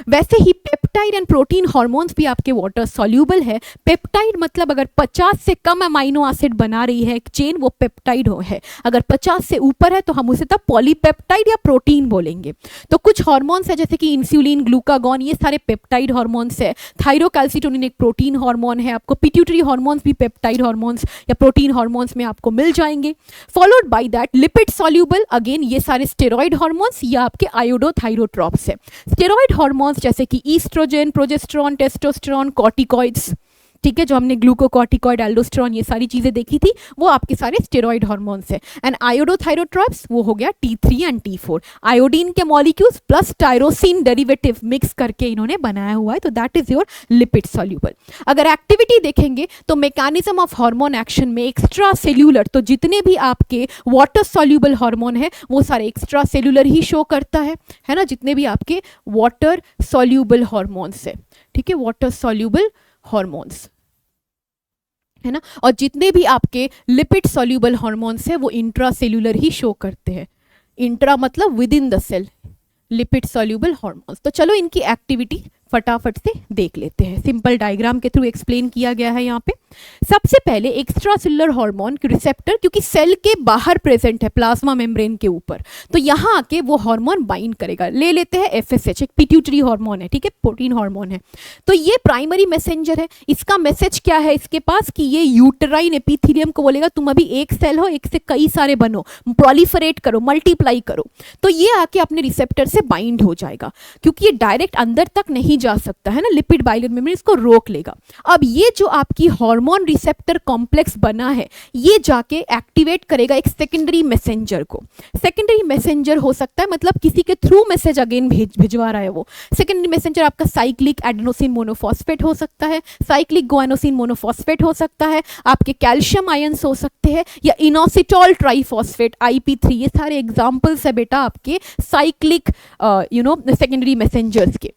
Speaker 1: वैसे ही पेप्टाइड एंड प्रोटीन हार्मोन्स भी आपके वाटर सॉल्यूबल है। पेप्टाइड मतलब अगर 50 से कम अमाइनो एसिड बना रही है एक चेन, वो पेप्टाइड है। अगर 50 से ऊपर है तो हम उसे तब पॉलीपेप्टाइड या प्रोटीन बोलेंगे। तो कुछ हार्मोन्स है जैसे कि इंसुलिन, ग्लूकागॉन, ये सारे पेप्टाइड हार्मोन्स है। थायरोकैल्सिटोनिन एक प्रोटीन हार्मोन है। आपको पिट्यूटरी हार्मोन्स भी पेप्टाइड हार्मोन्स या प्रोटीन हार्मोन्स में आपको मिल जाएंगे। Followed by that lipid soluble, again ये सारे स्टेरॉइड हार्मोन्स या आपके आयोडोथायरोट्रॉप्स है। स्टेरॉइड हार्मोन्स जैसे कि ईस्ट्रोजन, प्रोजेस्टेरॉन, टेस्टोस्टेरॉन, कॉर्टिकॉइड्स, ठीक है, जो हमने ग्लूकोकॉर्टिकॉइड, एल्डोस्टेरॉन ये सारी चीजें देखी थी, वो आपके सारे स्टेरॉइड हार्मोन्स है। एंड आयोडोथायरोट्रॉप्स वो हो गया T3 एंड T4, आयोडीन के molecules plus tyrosine derivative mix करके इन्होंने बनाया हुआ है, तो that is your lipid soluble. अगर एक्टिविटी देखेंगे तो मैकेनिज्म ऑफ हार्मोन एक्शन में एक्स्ट्रा सेल्यूलर, तो जितने भी आपके वाटर सॉल्यूबल हार्मोन है वो सारे एक्स्ट्रा सेल्यूलर ही शो करता है ना, जितने भी आपके वाटर सॉल्यूबल हार्मोन्स है, ठीक है, वाटर सॉल्यूबल हार्मोन्स, है ना। और जितने भी आपके लिपिड सॉल्यूबल हार्मोन्स है वो इंट्रासेल्यूलर ही शो करते हैं। इंट्रा मतलब within the cell, lipid soluble hormones. तो चलो इनकी एक्टिविटी फटाफट से देख लेते हैं। सिंपल डायग्राम के थ्रू एक्सप्लेन किया गया है यहाँ पे। सबसे पहले एक्स्ट्रा सेलुलर हार्मोन के रिसेप्टर, क्योंकि सेल के बाहर प्रेजेंट है प्लाज्मा मेम्ब्रेन के ऊपर, तो यहाँ आके वो हार्मोन बाइंड करेगा। ले लेते हैं FSH, एक पिट्यूटरी हार्मोन है, ठीक है, प्रोटीन हार्मोन है। तो ये प्राइमरी मैसेंजर है। इसका मैसेज क्या है इसके पास कि ये यूटेराइन एपिथेलियम को बोलेगा तुम अभी एक सेल हो, एक से कई सारे बनो, प्रोलिफरेट करो, मल्टीप्लाई करो। तो ये आके अपने रिसेप्टर से बाइंड हो जाएगा, क्योंकि ये डायरेक्ट अंदर तक नहीं जा सकता है ना, लिपिड बाइलर मेम्ब्रेन इसको रोक लेगा। अब ये जो आपकी हार्मोन रिसेप्टर कॉम्प्लेक्स बना है, ये जाके एक्टिवेट करेगा एक सेकेंडरी मैसेंजर को। सेकेंडरी मैसेंजर हो सकता है मतलब किसी के थ्रू मैसेज अगेन भिजवा रहा है वो। सेकेंडरी मैसेंजर आपका साइक्लिक एडेनोसिन मोनोफॉस्फेट हो सकता है, साइक्लिक गुआनोसिन मोनोफॉस्फेट हो सकता है, आपके कैल्शियम आयंस हो सकते हैं, या इनोसिटॉल ट्राइफॉस्फेट IP3, ये सारे एग्जांपल्स है बेटा आपके साइक्लिक सेकेंडरी मैसेंजर्स के,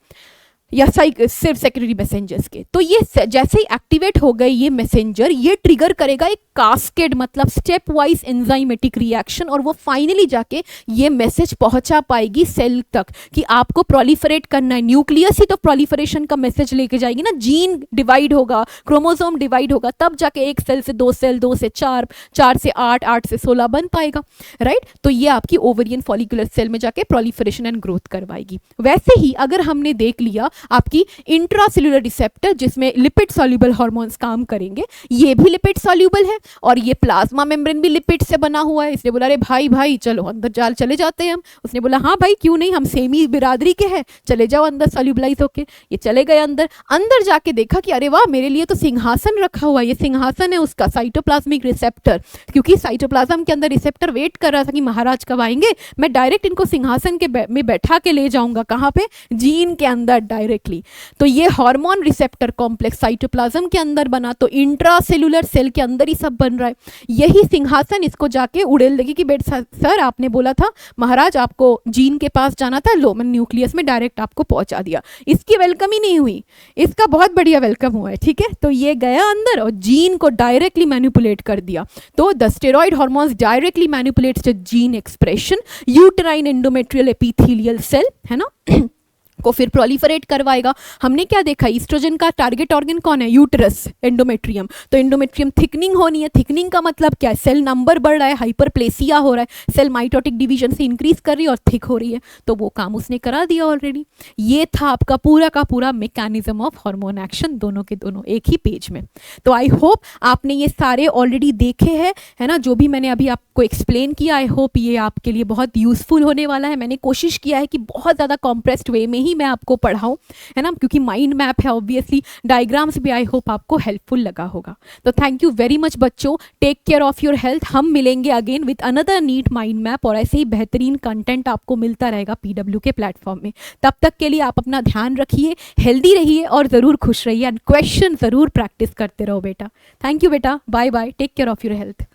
Speaker 1: या सिर्फ सेकेंडरी मैसेंजर्स के। तो ये जैसे ही एक्टिवेट हो गए ये मैसेंजर, ये ट्रिगर करेगा एक कास्केड मतलब स्टेप वाइज एंजाइमेटिक रिएक्शन, और वो फाइनली जाके ये मैसेज पहुंचा पाएगी सेल तक कि आपको प्रोलिफरेट करना है। न्यूक्लियस ही तो प्रोलिफरेशन का मैसेज लेके जाएगी ना, जीन डिवाइड होगा, क्रोमोसोम डिवाइड होगा, तब जाके एक सेल से दो सेल, 2 से 4, 4 से 8, 8 से 16 बन पाएगा, राइट। तो ये आपकी ओवेरियन फॉलिकुलर सेल में जाके प्रोलिफरेशन एंड ग्रोथ करवाएगी। वैसे ही अगर हमने देख लिया आपकी इंट्रासेल्युलर रिसेप्टर जिसमें लिपिड सॉल्यूबल हार्मोन्स काम करेंगे, ये भी लिपिड सॉल्यूबल है और ये प्लाज्मा मेम्ब्रेन भी लिपिड से बना हुआ है। इसने बोला अरे भाई चलो अंदर चले जाते हैं हम। उसने बोला हाँ भाई क्यों नहीं, हम सेम ही बिरादरी के हैं, चले जाओ अंदर सॉल्यूबलाइज होके। ये चले गए अंदर जाके देखा कि अरे वाह मेरे लिए तो सिंहासन रखा हुआ है, ये सिंहासन है उसका साइटोप्लाज्मिक रिसेप्टर, क्योंकि साइटोप्लाज्म के अंदर रिसेप्टर वेट कर रहा था कि महाराज कब आएंगे, मैं डायरेक्ट इनको सिंहासन के में बैठा के ले जाऊंगा, कहाँ पे, जीन के अंदर डायरेक्टली। तो ये हार्मोन रिसेप्टर कॉम्प्लेक्स साइटोप्लाज्म के अंदर बना, तो इंट्रासेलुलर सेल के अंदर ही सब बन रहा है। यही सिंहासन इसको जाके उड़ेल देगी कि बेटा सर आपने बोला था महाराज आपको जीन के पास जाना था, लो मैंने न्यूक्लियस में डायरेक्ट आपको पहुंचा दिया। इसकी वेलकम ही नहीं हुई, इसका बहुत बढ़िया वेलकम हुआ है, ठीक है। तो ये गया अंदर और जीन को डायरेक्टली मैनिपुलेट कर दिया। तो the steroid hormones directly manipulates the gene expression, uterine endometrial epithelial cell है ना को फिर प्रोलिफरेट करवाएगा। हमने क्या देखा, ईस्ट्रोजन का टारगेट ऑर्गन कौन है, यूटरस, एंडोमेट्रियम। तो एंडोमेट्रियम थिकनिंग होनी है। थिकनिंग का मतलब क्या है, सेल नंबर बढ़ रहा है, हाइपरप्लेसिया हो रहा है, सेल माइटोटिक डिवीजन से इंक्रीज कर रही है और थिक हो रही है। तो वो काम उसने करा दिया ऑलरेडी। ये था आपका पूरा का पूरा मैकेनिज्म ऑफ हार्मोन एक्शन, दोनों के दोनों एक ही पेज में। तो आई होप आपने ये सारे ऑलरेडी देखे हैं, है ना, जो भी मैंने अभी आपको एक्सप्लेन किया। आई होप ये आपके लिए बहुत यूजफुल होने वाला है। मैंने कोशिश किया है कि बहुत ज़्यादा कॉम्प्रेस्ड वे में ही मैं आपको पढ़ाऊं, है ना, क्योंकि माइंड मैप है ऑब्वियसली, डायग्राम्स भी आई होप आपको हेल्पफुल लगा होगा। तो थैंक यू वेरी मच बच्चों, take care of your health. हम मिलेंगे again with another NEET mind map, और ऐसे ही बेहतरीन कंटेंट आपको मिलता रहेगा PW के प्लेटफॉर्म में। तब तक के लिए आप अपना ध्यान रखिए, हेल्दी रहिए और ज़रूर खुश रहिए, एंड क्वेश्चन ज़रूर प्रैक्टिस करते रहो बेटा। थैंक यू बेटा, bye bye, take care of your health.